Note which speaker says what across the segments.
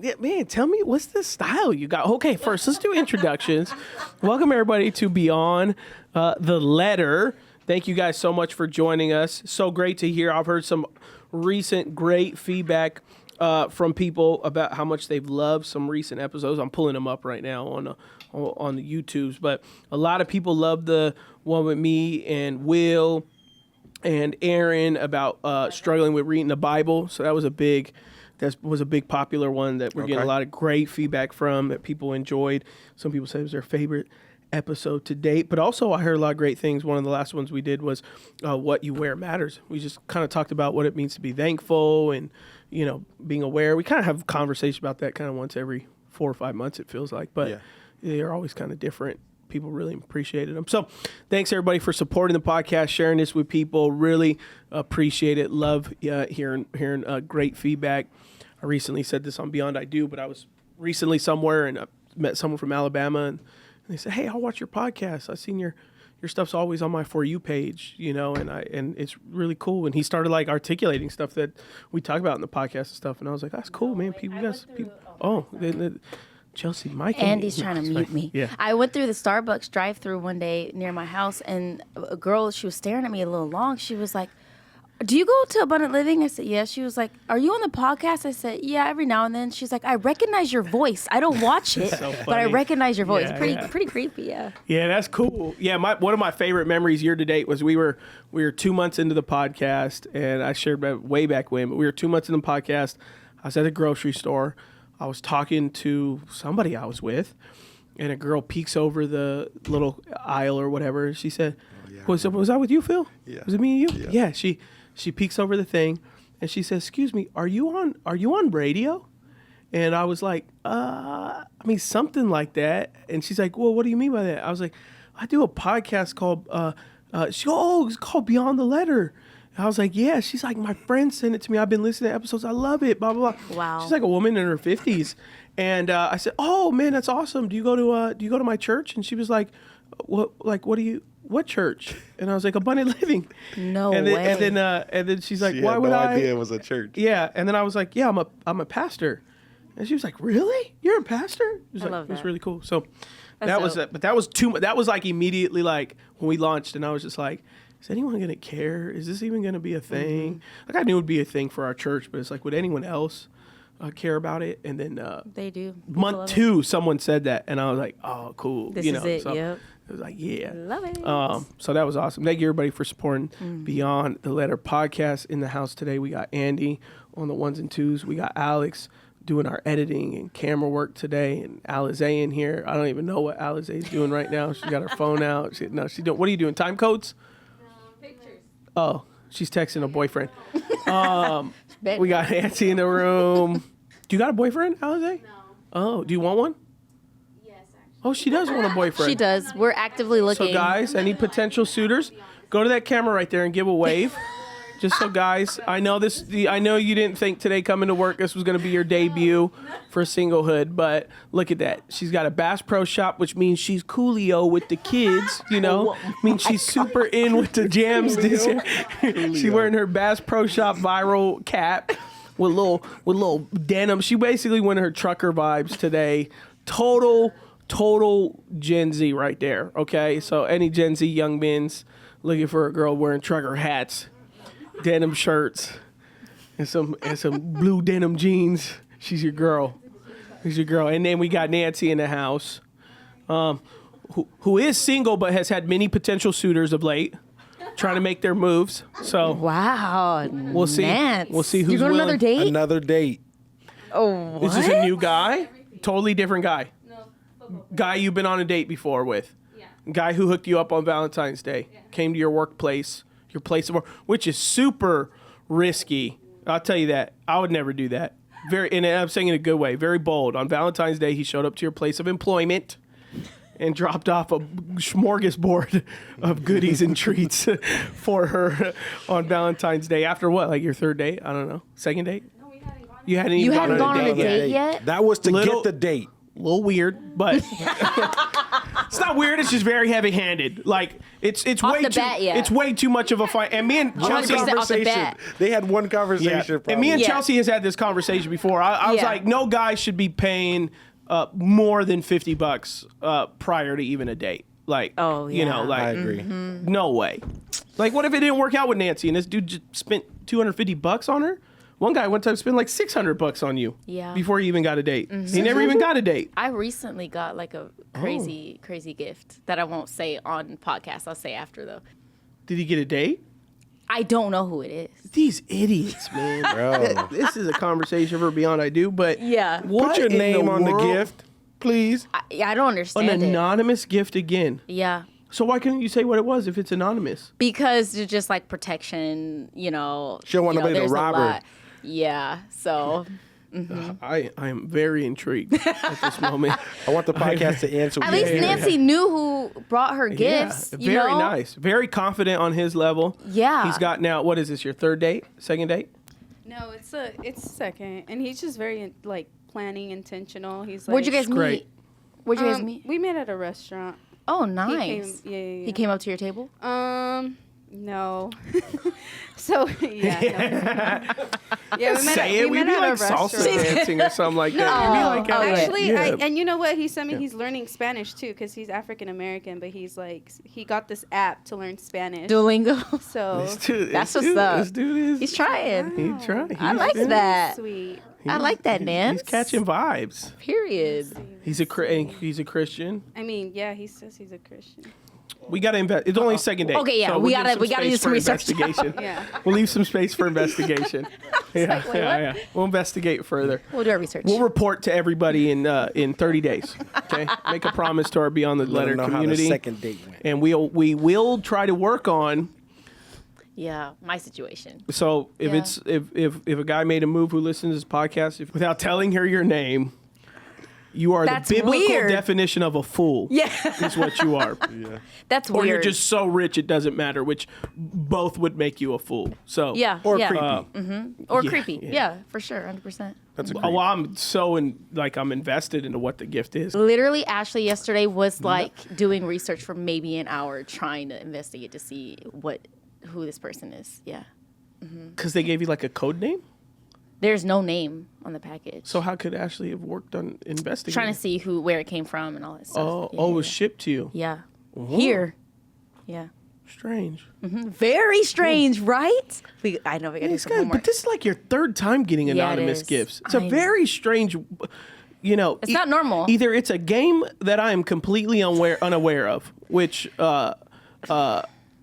Speaker 1: Yeah, man, tell me, what's the style you got? Okay, first, let's do introductions. Welcome, everybody, to Beyond the Letter. Thank you guys so much for joining us. So great to hear. I've heard some recent great feedback from people about how much they've loved some recent episodes. I'm pulling them up right now on the YouTubes. But a lot of people love the one with me and Will and Aaron about struggling with reading the Bible. So that was a big popular one that we're getting a lot of great feedback from, that people enjoyed. Some people said it was their favorite episode to date. But also I heard a lot of great things. One of the last ones we did was What You Wear Matters. We just kind of talked about what it means to be thankful and, you know, being aware. We kind of have a conversation about that kind of once every 4 or 5 months, it feels like. But they're always kind of different. People really appreciated them. So thanks, everybody, for supporting the podcast, sharing this with people. Really appreciate it. Love hearing great feedback. I recently said this on Beyond I Do, but I was recently somewhere and I met someone from Alabama, and they said, "Hey, I'll watch your podcast. I've seen your stuff's always on my For You page, you know, and it's really cool." And he started like articulating stuff that we talk about in the podcast and stuff, and I was like, "That's cool, man. Chelsea, Mike."
Speaker 2: Andy's trying to mute me.
Speaker 1: Yeah.
Speaker 2: I went through the Starbucks drive-thru one day near my house, and a girl, she was staring at me a little long. She was like, "Do you go to Abundant Living?" I said, "Yeah." She was like, "Are you on the podcast?" I said, "Yeah, every now and then." She's like, "I recognize your voice. I don't watch it, but I recognize your voice." Pretty creepy, yeah.
Speaker 1: Yeah, that's cool. Yeah, one of my favorite memories year to date was we were 2 months into the podcast, and I shared that way back when, but we were 2 months into the podcast. I was at a grocery store. I was talking to somebody I was with, and a girl peeks over the little aisle or whatever. She said, was that with you, Phil?
Speaker 3: Yeah.
Speaker 1: Was it me and you? Yeah. She peeks over the thing, and she says, "Excuse me, are you on radio?" And I was like, something like that. And she's like, "Well, what do you mean by that?" I was like, "I do a podcast called," she goes, "Oh, it's called Beyond the Letter." I was like, "Yeah." She's like, "My friend sent it to me. I've been listening to episodes. I love it, blah, blah, blah."
Speaker 2: Wow.
Speaker 1: She's like a woman in her 50s. And I said, "Oh, man, that's awesome. Do you go to my church?" And she was like, "What church?" And I was like, "Abundant Living."
Speaker 2: No
Speaker 1: way. And then she's like,
Speaker 3: She
Speaker 1: "Why
Speaker 3: had
Speaker 1: would
Speaker 3: no
Speaker 1: I?"
Speaker 3: idea it was a church.
Speaker 1: Yeah. And then I was like, "Yeah, I'm a pastor." And she was like, "Really? You're a pastor?" It was really cool. So that was like immediately like when we launched, and I was just like, is anyone going to care? Is this even going to be a thing? Mm-hmm. Like, I knew it would be a thing for our church, but it's like, would anyone else care about it? And then
Speaker 2: they do.
Speaker 1: Month 2, someone said that, and I was like, "Oh, cool."
Speaker 2: This is it.
Speaker 1: So
Speaker 2: yep.
Speaker 1: it was like, yeah.
Speaker 2: Love it.
Speaker 1: So that was awesome. Thank you, everybody, for supporting Beyond the Letter podcast. In the house today, we got Andy on the 1s and 2s. We got Alex doing our editing and camera work today, and Alize in here. I don't even know what Alize is doing right now. She's got her phone out. She's doing. What are you doing? Time codes?
Speaker 4: Pictures.
Speaker 1: Oh, she's texting a boyfriend. We got Nancy in the room. Do you got a boyfriend, Alize?
Speaker 4: No.
Speaker 1: Oh, do you want one?
Speaker 4: Yes, actually.
Speaker 1: Oh, she does want a boyfriend.
Speaker 2: She does. We're actively looking.
Speaker 1: So guys, any potential suitors, go to that camera right there and give a wave. Just so guys, I know you didn't think today coming to work this was going to be your debut for singlehood, but look at that. She's got a Bass Pro Shop, which means she's coolio with the kids, you know. Means she's super in with the jams this year. She's wearing her Bass Pro Shop viral cap with little denim. She basically went her trucker vibes today. Total Gen Z right there, okay? So any Gen Z young men's looking for a girl wearing trucker hats, denim shirts, and some blue denim jeans, she's your girl. And then we got Nancy in the house, who is single but has had many potential suitors of late, trying to make their moves. So
Speaker 2: wow,
Speaker 1: we'll see.
Speaker 2: Nance.
Speaker 1: We'll see who's
Speaker 2: you going
Speaker 1: willing.
Speaker 3: Another date.
Speaker 2: Oh, what?
Speaker 1: Is this a new guy? Totally different guy.
Speaker 4: No, football.
Speaker 1: Guy you've been on a date before with.
Speaker 4: Yeah.
Speaker 1: Guy who hooked you up on Valentine's Day.
Speaker 4: Yeah.
Speaker 1: Came to your workplace, your place of work, which is super risky. I'll tell you that. I would never do that. And I'm saying in a good way. Very bold. On Valentine's Day, he showed up to your place of employment and dropped off a smorgasbord of goodies and treats for her on Valentine's Day. After what? Like your third date? I don't know. Second date?
Speaker 4: No, we hadn't gone.
Speaker 1: You hadn't even
Speaker 2: You hadn't gone on a
Speaker 1: yet.
Speaker 2: date yet?
Speaker 3: That was to
Speaker 1: Little-
Speaker 3: get the date.
Speaker 1: A little weird, but It's not weird. It's just very heavy-handed. Like it's
Speaker 2: Off
Speaker 1: way
Speaker 2: the
Speaker 1: too.
Speaker 2: bat, yeah.
Speaker 1: It's way too much of a fight. And me and Chelsea
Speaker 2: 100% off the bat.
Speaker 3: They had one
Speaker 1: Yeah.
Speaker 3: conversation.
Speaker 1: And me and
Speaker 2: Yeah.
Speaker 1: Chelsea has had this conversation before. I was
Speaker 2: Yeah.
Speaker 1: like, no guy should be paying more than $50 prior to even a date. Like,
Speaker 2: Oh,
Speaker 1: you know,
Speaker 2: yeah.
Speaker 1: like,
Speaker 3: I agree.
Speaker 1: no way. Like, what if it didn't work out with Nancy and this dude just spent $250 on her? One guy one time spent like $600 on you.
Speaker 2: Yeah.
Speaker 1: Before he even got a date. He never even got a date.
Speaker 2: I recently got like a crazy gift that I won't say on podcast. I'll say after though.
Speaker 1: Did he get a date?
Speaker 2: I don't know who it is.
Speaker 1: These idiots, man.
Speaker 3: Bro.
Speaker 1: This is a conversation for beyond I do, but
Speaker 2: Yeah.
Speaker 1: what
Speaker 3: Put your
Speaker 1: in
Speaker 3: name on the
Speaker 1: world?
Speaker 3: gift, please.
Speaker 2: I don't understand
Speaker 1: An
Speaker 2: it.
Speaker 1: anonymous gift again.
Speaker 2: Yeah.
Speaker 1: So why couldn't you say what it was if it's anonymous?
Speaker 2: Because it's just like protection, you know.
Speaker 3: She don't want
Speaker 2: you know,
Speaker 3: nobody to
Speaker 2: there's a
Speaker 3: rob her.
Speaker 2: lot. Yeah. So
Speaker 1: I am very intrigued at this moment.
Speaker 3: I want the podcast to answer.
Speaker 2: at least Nancy knew who brought her gifts.
Speaker 1: Yeah,
Speaker 2: you
Speaker 1: very
Speaker 2: know?
Speaker 1: nice. Very confident on his level.
Speaker 2: Yeah.
Speaker 1: He's got now, what is this, your third date? Second date?
Speaker 5: No, it's second, and he's just very like planning, intentional. He's like,
Speaker 2: Where'd you guys
Speaker 1: Great.
Speaker 2: meet? Where'd you guys meet?
Speaker 5: We met at a restaurant.
Speaker 2: Oh,
Speaker 5: He
Speaker 2: nice.
Speaker 5: came, yeah.
Speaker 2: He came up to your table?
Speaker 5: No. So yeah. Yeah, we met
Speaker 1: Say it.
Speaker 5: we
Speaker 1: We'd
Speaker 5: met
Speaker 1: be
Speaker 5: at
Speaker 1: like
Speaker 5: a
Speaker 1: salsa
Speaker 5: restaurant.
Speaker 1: dancing or something like that. We'd be like,
Speaker 2: Oh, yeah.
Speaker 5: Actually,
Speaker 1: yeah.
Speaker 5: and you know what? He sent me. He's learning Spanish too, because he's African American. But he's like, he got this app to learn Spanish.
Speaker 2: Duolingo.
Speaker 5: So
Speaker 1: This dude-
Speaker 2: That's
Speaker 1: this
Speaker 2: what's
Speaker 1: dude-
Speaker 2: up.
Speaker 1: This dude is.
Speaker 2: He's trying.
Speaker 1: He tried.
Speaker 2: I like that.
Speaker 5: sweet.
Speaker 2: I like that, Nance.
Speaker 1: He's catching vibes.
Speaker 2: Period.
Speaker 1: He's a Christian.
Speaker 5: I mean, yeah, he says he's a Christian.
Speaker 1: We got to invest. It's only second date.
Speaker 2: Okay, yeah,
Speaker 1: so
Speaker 2: we
Speaker 1: we'll
Speaker 2: gotta-
Speaker 1: give
Speaker 2: we
Speaker 1: some
Speaker 2: gotta
Speaker 1: space
Speaker 2: do some
Speaker 1: for
Speaker 2: research.
Speaker 1: investigation.
Speaker 5: Yeah.
Speaker 1: We'll leave some space for investigation. Yeah,
Speaker 2: wait,
Speaker 1: yeah. We'll investigate further.
Speaker 2: We'll do our research.
Speaker 1: We'll report to everybody in 30 days. Okay, make a promise to our Beyond the
Speaker 3: Let
Speaker 1: Letter
Speaker 3: them know
Speaker 1: community,
Speaker 3: how the second date went.
Speaker 1: and we will try to work on.
Speaker 2: Yeah, my situation.
Speaker 1: So if
Speaker 2: Yeah.
Speaker 1: it's if a guy made a move who listens to this podcast without telling her your name, you are
Speaker 2: That's
Speaker 1: the biblical
Speaker 2: weird.
Speaker 1: definition of a fool.
Speaker 2: Yeah.
Speaker 1: is what you are.
Speaker 2: That's
Speaker 1: Or
Speaker 2: weird.
Speaker 1: you're just so rich it doesn't matter, which both would make you a fool. So
Speaker 2: yeah,
Speaker 3: Or
Speaker 2: yeah.
Speaker 3: creepy.
Speaker 2: Or
Speaker 1: Yeah,
Speaker 2: creepy.
Speaker 1: yeah.
Speaker 2: Yeah. For sure, 100%.
Speaker 3: That's a
Speaker 1: Oh,
Speaker 3: creep.
Speaker 1: well, I'm so I'm invested into what the gift is.
Speaker 2: Literally, Ashley yesterday was like doing research for maybe an hour, trying to investigate to see who this person is. Yeah.
Speaker 1: Because they gave you like a code name.
Speaker 2: There's no name on the package.
Speaker 1: So how could Ashley have worked on investigating?
Speaker 2: Trying to see where it came from and all that stuff.
Speaker 1: Oh,
Speaker 2: Yeah,
Speaker 1: oh, it was shipped to you.
Speaker 2: yeah. Here. Yeah.
Speaker 1: Strange.
Speaker 2: Very strange, right? I know we gotta do
Speaker 1: This
Speaker 2: some
Speaker 1: guy,
Speaker 2: homework.
Speaker 1: but this is like your third time getting
Speaker 2: Yeah, it
Speaker 1: anonymous
Speaker 2: is.
Speaker 1: gifts. It's
Speaker 2: I
Speaker 1: a
Speaker 2: know.
Speaker 1: very strange. It's
Speaker 2: not normal.
Speaker 1: Either it's a game that I am completely unaware of, which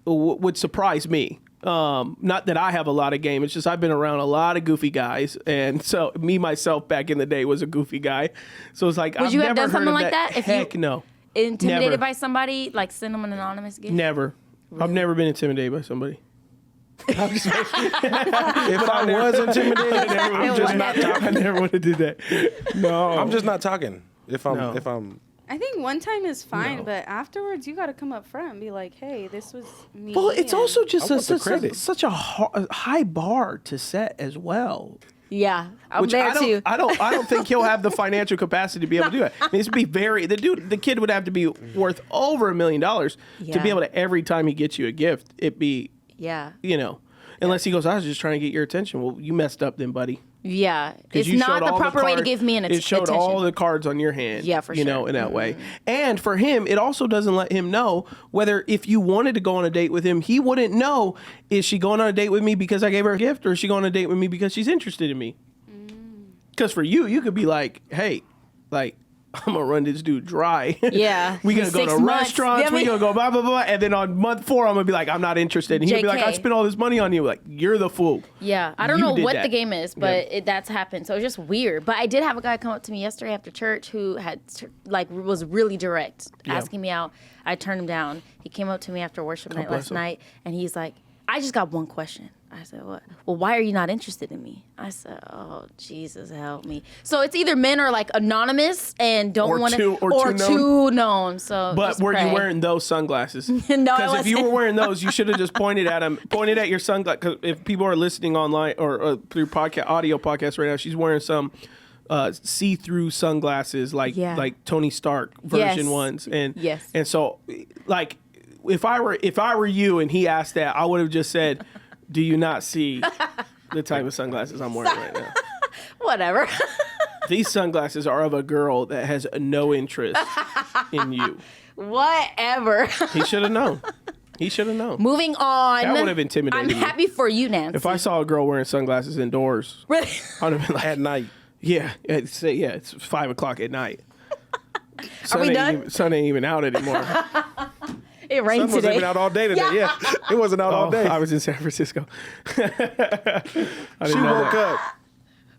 Speaker 1: would surprise me. Not that I have a lot of game. It's just I've been around a lot of goofy guys, and so me myself back in the day was a goofy guy. So it's like
Speaker 2: Would
Speaker 1: I've
Speaker 2: you
Speaker 1: never
Speaker 2: have done
Speaker 1: heard
Speaker 2: something
Speaker 1: of
Speaker 2: like that if you-
Speaker 1: Heck no,
Speaker 2: Intimidated
Speaker 1: Never.
Speaker 2: by somebody, like send them an anonymous gift?
Speaker 1: never. I've never been intimidated by somebody.
Speaker 3: If I was intimidated, I'm just not
Speaker 1: I
Speaker 3: talking.
Speaker 1: never would have did that. No,
Speaker 3: I'm just not talking. If I'm,
Speaker 1: No.
Speaker 3: if I'm,
Speaker 5: I think one time is fine,
Speaker 1: No.
Speaker 5: but afterwards you got to come up front and be like, "Hey, this was me."
Speaker 1: Well, it's
Speaker 5: and-
Speaker 1: also just
Speaker 3: I want the
Speaker 1: such
Speaker 3: credit.
Speaker 1: such a high bar to set as well.
Speaker 2: Yeah, I'm
Speaker 1: Which
Speaker 2: there
Speaker 1: I don't,
Speaker 2: too.
Speaker 1: I don't think he'll have the financial capacity to be able to do it. I mean, this would be the kid would have to be worth over $1 million to
Speaker 2: Yeah.
Speaker 1: be able to every time he gets you a gift, it be
Speaker 2: Yeah.
Speaker 1: unless he goes, I was just trying to get your attention. Well, you messed up then, buddy.
Speaker 2: Yeah.
Speaker 1: 'Cause
Speaker 2: It's
Speaker 1: you
Speaker 2: not
Speaker 1: showed
Speaker 2: the
Speaker 1: all
Speaker 2: proper way to
Speaker 1: cards-
Speaker 2: give me an
Speaker 1: It showed
Speaker 2: attention.
Speaker 1: all the cards on your hand.
Speaker 2: Yeah, for
Speaker 1: in
Speaker 2: sure.
Speaker 1: that way. And for him, it also doesn't let him know whether if you wanted to go on a date with him, he wouldn't know, is she going on a date with me because I gave her a gift, or is she going on a date with me because she's interested in me? Because for you could be like, hey, like, I'm gonna run this dude dry.
Speaker 2: Yeah.
Speaker 1: we gonna go
Speaker 2: 6
Speaker 1: to
Speaker 2: months.
Speaker 1: restaurants.
Speaker 2: Yeah,
Speaker 1: We gonna go blah blah blah. And then on month 4, I'm gonna be like, I'm not interested. And he'll be like, I
Speaker 2: JK.
Speaker 1: spent all this money on you. Like, you're the fool.
Speaker 2: Yeah, I don't
Speaker 1: You
Speaker 2: know
Speaker 1: did
Speaker 2: what
Speaker 1: that.
Speaker 2: the game is, but that's happened. So it's just weird. But I did have a guy come up to me yesterday after church who was really direct, asking me out. I turned him down. He came up to me after worship night
Speaker 1: bless
Speaker 2: last
Speaker 1: him.
Speaker 2: night, and he's like, "I just got one question." I said, "What?" "Well, why are you not interested in me?" I said, "Oh, Jesus, help me." So it's either men are like anonymous and don't
Speaker 1: Or
Speaker 2: want to,
Speaker 1: too- or
Speaker 2: or
Speaker 1: too known.
Speaker 2: too known. So
Speaker 1: But
Speaker 2: just
Speaker 1: were you
Speaker 2: pray.
Speaker 1: wearing those sunglasses?
Speaker 2: No, I
Speaker 1: Because if you
Speaker 2: wasn't.
Speaker 1: were wearing those, you should have just pointed at him, pointed at your sunglasses. Because if people are listening online or through audio podcast right now, she's wearing some see-through sunglasses, like
Speaker 2: Yeah.
Speaker 1: like Tony Stark version
Speaker 2: Yes.
Speaker 1: ones, and
Speaker 2: Yes.
Speaker 1: and so like if I were you and he asked that, I would have just said, "Do you not see the type of sunglasses I'm wearing right now?"
Speaker 2: Whatever.
Speaker 1: These sunglasses are of a girl that has no interest in you.
Speaker 2: Whatever.
Speaker 1: He should have known. He should have known.
Speaker 2: Moving on.
Speaker 1: That would have intimidated
Speaker 2: I'm
Speaker 1: me.
Speaker 2: happy for you, Nancy.
Speaker 1: If I saw a girl wearing sunglasses indoors,
Speaker 2: Really?
Speaker 1: I would have been like,
Speaker 3: At night.
Speaker 1: yeah, it's 5:00 at night.
Speaker 2: Are we
Speaker 1: ain't
Speaker 2: done?
Speaker 1: Sun ain't even out anymore.
Speaker 2: It rained
Speaker 3: Sun wasn't
Speaker 2: today.
Speaker 3: even out all day today. Yeah, it wasn't out all day.
Speaker 1: I was in San Francisco. I
Speaker 3: She
Speaker 1: didn't know
Speaker 3: woke
Speaker 1: that.
Speaker 3: up,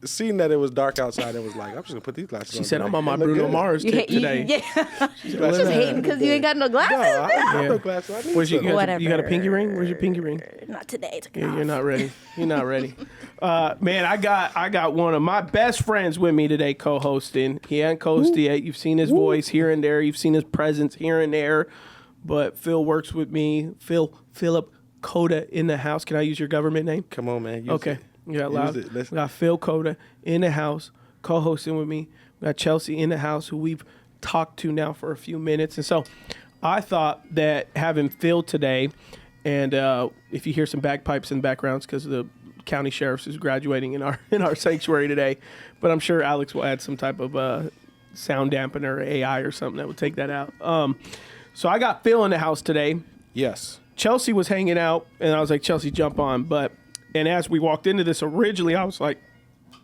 Speaker 3: seen that it was dark outside, and was like, "I'm just gonna put these glasses on."
Speaker 1: She said,
Speaker 3: today.
Speaker 1: "I'm on my
Speaker 3: They look
Speaker 1: Bruno
Speaker 3: good."
Speaker 1: Mars tip today."
Speaker 2: Yeah. She's
Speaker 1: "Look
Speaker 2: just
Speaker 1: at
Speaker 2: hating because you ain't got no
Speaker 3: No,
Speaker 2: glasses.
Speaker 3: I don't have
Speaker 1: Yeah.
Speaker 3: no glasses. I need
Speaker 1: Where's you,
Speaker 3: some.
Speaker 1: you, got
Speaker 2: Whatever.
Speaker 1: you got a pinky ring? Where's your pinky ring?
Speaker 2: Not today. Took it
Speaker 1: Yeah,
Speaker 2: off.
Speaker 1: you're not ready. You're not ready. Man, I got one of my best friends with me today co-hosting. He hasn't co-hosted yet. You've seen his voice here and there. You've seen his presence here and there. But Phil works with me. Philip Cota in the house. Can I use your government name?
Speaker 3: Come on, man. Use
Speaker 1: Okay.
Speaker 3: it.
Speaker 1: You got
Speaker 3: Use
Speaker 1: loud.
Speaker 3: it. Let's-
Speaker 1: We got Phil Cota in the house, co-hosting with me. We got Chelsea in the house, who we've talked to now for a few minutes. And so I thought that having Phil today, and if you hear some bagpipes in the background, because the county sheriff's is graduating in our sanctuary today. But I'm sure Alex will add some type of sound dampener or AI or something that would take that out. So I got Phil in the house today.
Speaker 3: Yes.
Speaker 1: Chelsea was hanging out, and I was like, Chelsea, jump on. And as we walked into this originally, I was like,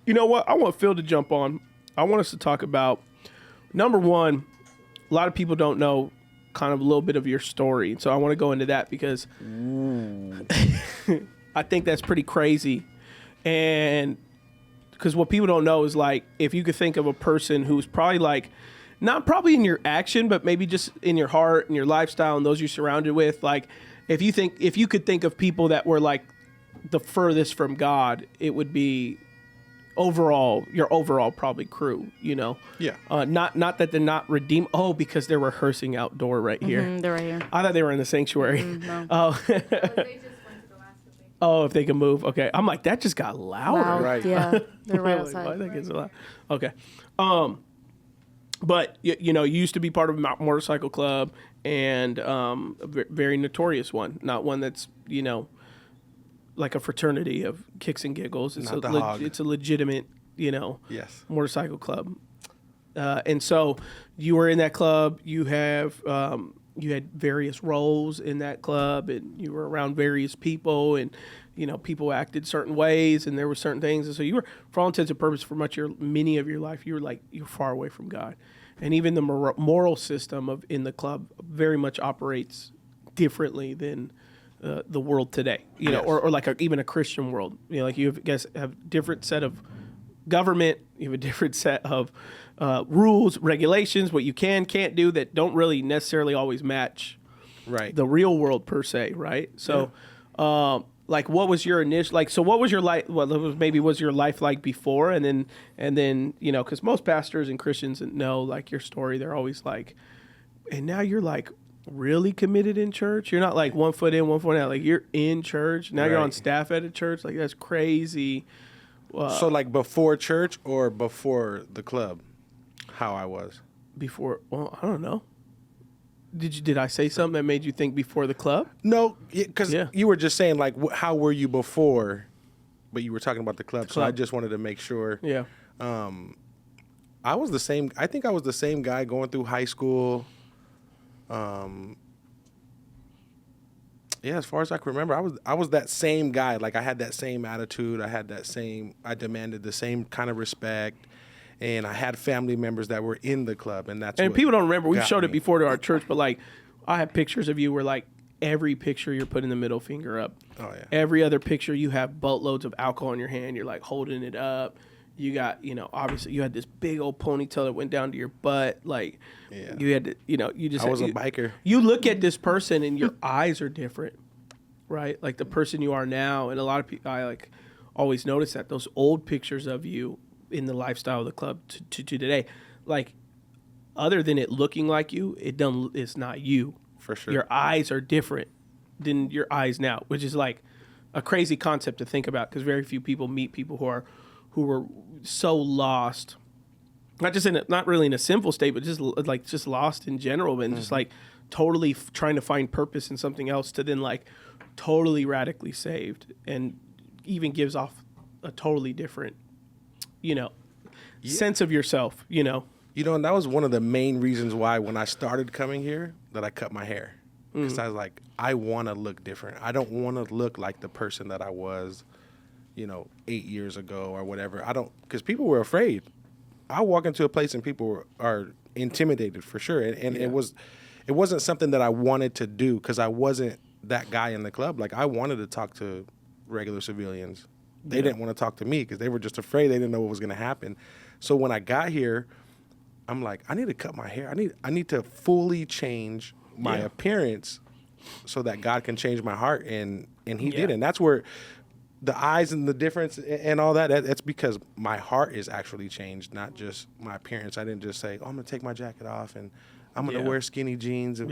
Speaker 1: you know what? I want Phil to jump on. I want us to talk about, number one, a lot of people don't know kind of a little bit of your story. So I want to go into that because I think that's pretty crazy. And because what people don't know is, like, if you could think of a person who's probably like, not probably in your action, but maybe just in your heart and your lifestyle and those you're surrounded with. Like, if you could think of people that were like the furthest from God, it would be your overall probably crew, you know?
Speaker 3: Yeah.
Speaker 1: Not that they're not redeemed. Oh, because they're rehearsing outdoor right here.
Speaker 2: They're right here.
Speaker 1: I thought they were in the sanctuary.
Speaker 2: No.
Speaker 1: Oh,
Speaker 4: They just went to the last thing.
Speaker 1: oh, if they can move. Okay. I'm like, that just got louder.
Speaker 2: Loud.
Speaker 3: Right.
Speaker 2: Yeah. They're right
Speaker 1: Like, why
Speaker 2: outside.
Speaker 1: that gets so loud? Okay. But you know, you used to be part of a motorcycle club, and a very notorious one, not one that's, you know, like a fraternity of kicks and giggles. It's
Speaker 3: Not the hog.
Speaker 1: it's a legitimate, you know,
Speaker 3: Yes.
Speaker 1: motorcycle club. And so you were in that club. You had various roles in that club, and you were around various people, and you know, people acted certain ways, and there were certain things. And so you were, for all intents and purposes, for many of your life, you were far away from God. And even the moral system in the club very much operates differently than the world today, you know,
Speaker 3: Yes.
Speaker 1: or like even a Christian world. You know, like you have different set of government, you have a different set of rules, regulations, what you can't do that don't really necessarily always match
Speaker 3: Right.
Speaker 1: the real world per se, right? So, like, what was your initial, like, so what was your life? Well, was your life like before, and then you know, because most pastors and Christians know like your story, they're always like, and now you're like really committed in church. You're not like 1 foot in, 1 foot out. Like, you're in church now. You're on
Speaker 3: Right.
Speaker 1: staff at a church. Like, that's crazy.
Speaker 3: So like before church or before the club, how I was.
Speaker 1: Before, well, I don't know. Did I say something that made you think before the club?
Speaker 3: No, because
Speaker 1: Yeah.
Speaker 3: you were just saying like how were you before, but you were talking about the club. So I
Speaker 1: Club.
Speaker 3: just wanted to make sure.
Speaker 1: Yeah.
Speaker 3: I was the same. I think I was the same guy going through high school. Yeah, as far as I can remember, I was that same guy. Like I had that same attitude. I demanded the same kind of respect, and I had family members that were in the club, and that's.
Speaker 1: And
Speaker 3: what
Speaker 1: people don't remember. We've
Speaker 3: got
Speaker 1: showed it
Speaker 3: me.
Speaker 1: before to our church, but like, I have pictures of you where like every picture you're putting the middle finger up.
Speaker 3: Oh yeah.
Speaker 1: Every other picture you have boatloads of alcohol in your hand. You're like holding it up. You got, you know, obviously you had this big old ponytail that went down to your butt. Like,
Speaker 3: Yeah.
Speaker 1: you had to, you know, you just.
Speaker 3: I was a
Speaker 1: you-
Speaker 3: biker.
Speaker 1: You look at this person and your eyes are different, right? Like the person you are now, and a lot of people, I like always notice that those old pictures of you in the lifestyle of the club to today, like, other than it looking like you, it's not you.
Speaker 3: For sure.
Speaker 1: Your eyes are different than your eyes now, which is like a crazy concept to think about, because very few people meet people who were so lost not really in a sinful state, but just lost in general, and just like totally trying to find purpose in something else, to then like totally radically saved, and even gives off a totally different, sense of yourself,
Speaker 3: And that was one of the main reasons why when I started coming here that I cut my hair. Because I was like, I want to look different. I don't want to look like the person that I was, 8 years ago or whatever. Because people were afraid. I walk into a place and people are intimidated for sure. And it wasn't something that I wanted to do because I wasn't that guy in the club. Like, I wanted to talk to regular civilians. They didn't want to talk to me because they were just afraid. They didn't know what was going to happen. So when I got here, I'm like, I need to cut my hair. I need to fully change my appearance so that God can change my heart. And he did. And that's where the eyes and the difference and all that's because my heart is actually changed, not just my appearance. I didn't just say, I'm going to take my jacket off and I'm going to wear skinny jeans and,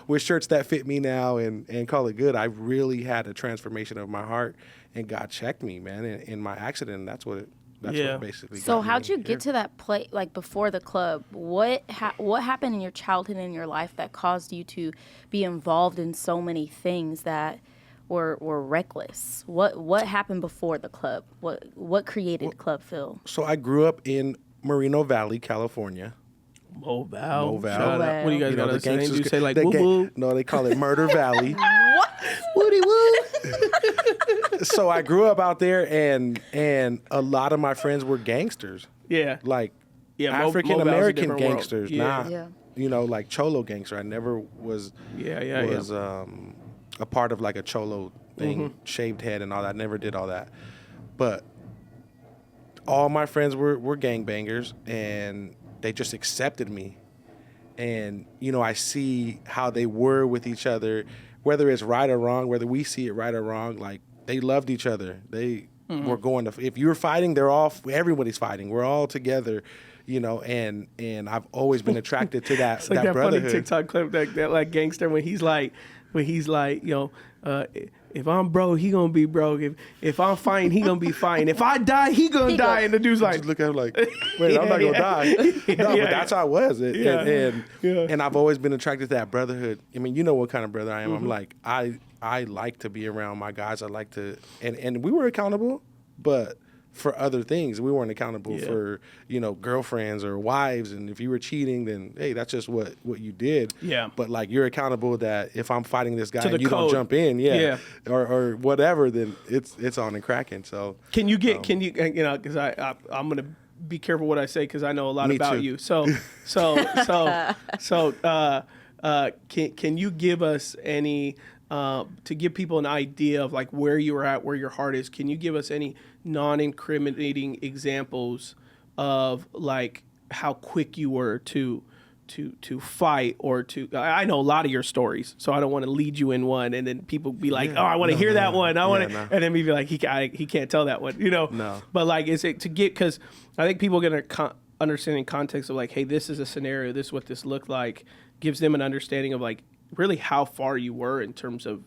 Speaker 3: wear shirts that fit me now and call it good. I really had a transformation of my heart, and God checked me, man, in my accident. That's what basically
Speaker 2: So
Speaker 3: got me
Speaker 2: how'd you
Speaker 3: here.
Speaker 2: get to that place, like before the club? What happened in your childhood and in your life that caused you to be involved in so many things that were reckless? What happened before the club? What created Club Phil?
Speaker 3: So I grew up in Moreno Valley, California.
Speaker 1: Moval.
Speaker 3: Moval.
Speaker 1: Shout out. What do you guys got to say? Do you say like woo woo?
Speaker 3: No, they call it Murder Valley.
Speaker 2: What?
Speaker 1: Woody woo.
Speaker 3: So I grew up out there, and a lot of my friends were gangsters.
Speaker 1: Yeah.
Speaker 3: Like
Speaker 1: Yeah,
Speaker 3: African
Speaker 1: Moval's a
Speaker 3: American
Speaker 1: different world.
Speaker 3: gangsters,
Speaker 1: Yeah.
Speaker 3: not like cholo gangster. I never was a part of like a cholo thing, shaved head and all that. I never did all that. But all my friends were gangbangers, and they just accepted me. And, I see how they were with each other, whether it's right or wrong, whether we see it right or wrong. Like, they loved each other. They were going to, if you're fighting, everybody's fighting. We're all together, and I've always been attracted to that,
Speaker 1: It's like
Speaker 3: that
Speaker 1: that funny
Speaker 3: brotherhood.
Speaker 1: TikTok clip that like gangster when he's like, if I'm broke, he gonna be broke. If I'm fine, he gonna be fine. If I die, he gonna die. And the dude's like,
Speaker 3: Just look at him like, wait, I'm not gonna die. No, but that's how it was. And I've always been attracted to that brotherhood. I mean, you know what kind of brother I am. I'm like, I like to be around my guys. I like to, and we were accountable, but for other things. We weren't accountable for, girlfriends or wives. And if you were cheating, then, hey, that's just what you did. Yeah. But, like, you're accountable that if I'm fighting this guy and you don't jump in, or whatever, then it's on and cracking. So can you, because I'm going to be careful what I say because I know a lot about you. So can you give us any... to give people an idea of like where you were at, where your heart is, can you give us any non-incriminating examples of like how quick you were to fight or to? I know a lot of your stories, so I don't want to lead you in one and then people be like, I want to hear that one. I want to, and then we be like, he can't tell that one, No. But like, is it to get? Because I think people are gonna understand in context of like, hey, this is a scenario. This is what this looked like. Gives them an understanding of like really how far you were in terms of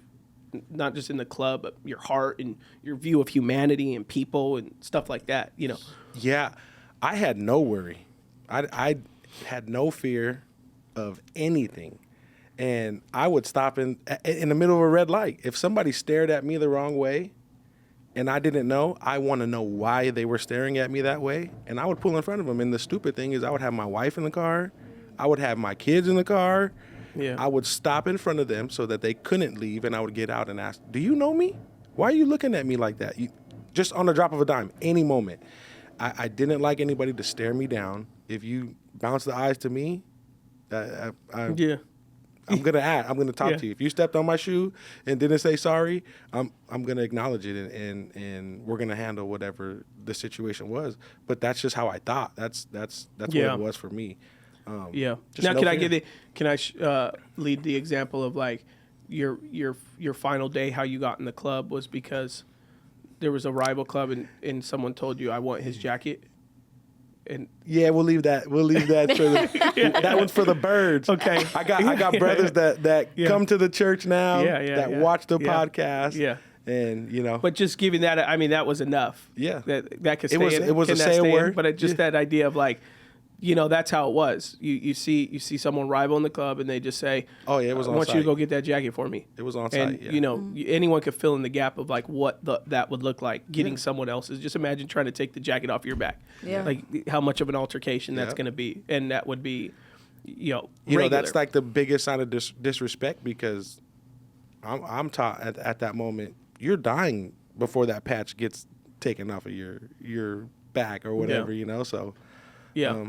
Speaker 3: not just in the club, but your heart and your view of humanity and people and stuff like that, Yeah, I had no worry. I had no fear of anything. And I would stop in the middle of a red light. If somebody stared at me the wrong way and I didn't know, I want to know why they were staring at me that way. And I would pull in front of them. And the stupid thing is I would have my wife in the car. I would have my kids in the car. Yeah. I would stop in front of them so that they couldn't leave, and I would get out and ask, do you know me? Why are you looking at me like that? Just on the drop of a dime, any moment. I didn't like anybody to stare me down. If you bounce the eyes to me, I'm gonna act. I'm gonna talk to you. If you stepped on my shoe and didn't say sorry, I'm gonna acknowledge it, and we're gonna handle whatever the situation was. But that's just how I thought. That's what it was for me. Now, can I lead the example of like your final day, how you got in the club was because there was a rival club and someone told you, I want his jacket. And we'll leave that for that one's for the birds. Okay. I got brothers that come to the church now that watch the podcast. Yeah. And but just giving that, I mean, that was enough. Yeah. That could stay. It was a say a word, but just that idea of like, you know, that's how it was. You see someone rival in the club, and they just say,
Speaker 6: Oh, yeah, it was
Speaker 3: I
Speaker 6: on
Speaker 3: want
Speaker 6: site.
Speaker 3: you to go get that jacket for me.
Speaker 6: It was on
Speaker 3: And,
Speaker 6: site, yeah.
Speaker 3: you know, anyone could fill in the gap of like what that would look like, getting someone else's. Just imagine trying to take the jacket off your back.
Speaker 2: Yeah.
Speaker 3: Like how much of an altercation that's
Speaker 6: Yeah.
Speaker 3: going to be. And that would be, you know,
Speaker 6: You know,
Speaker 3: regular.
Speaker 6: that's like the biggest sign of disrespect, because I'm taught at that moment, you're dying before that patch gets taken off of your back or whatever, you know. So
Speaker 3: Yeah.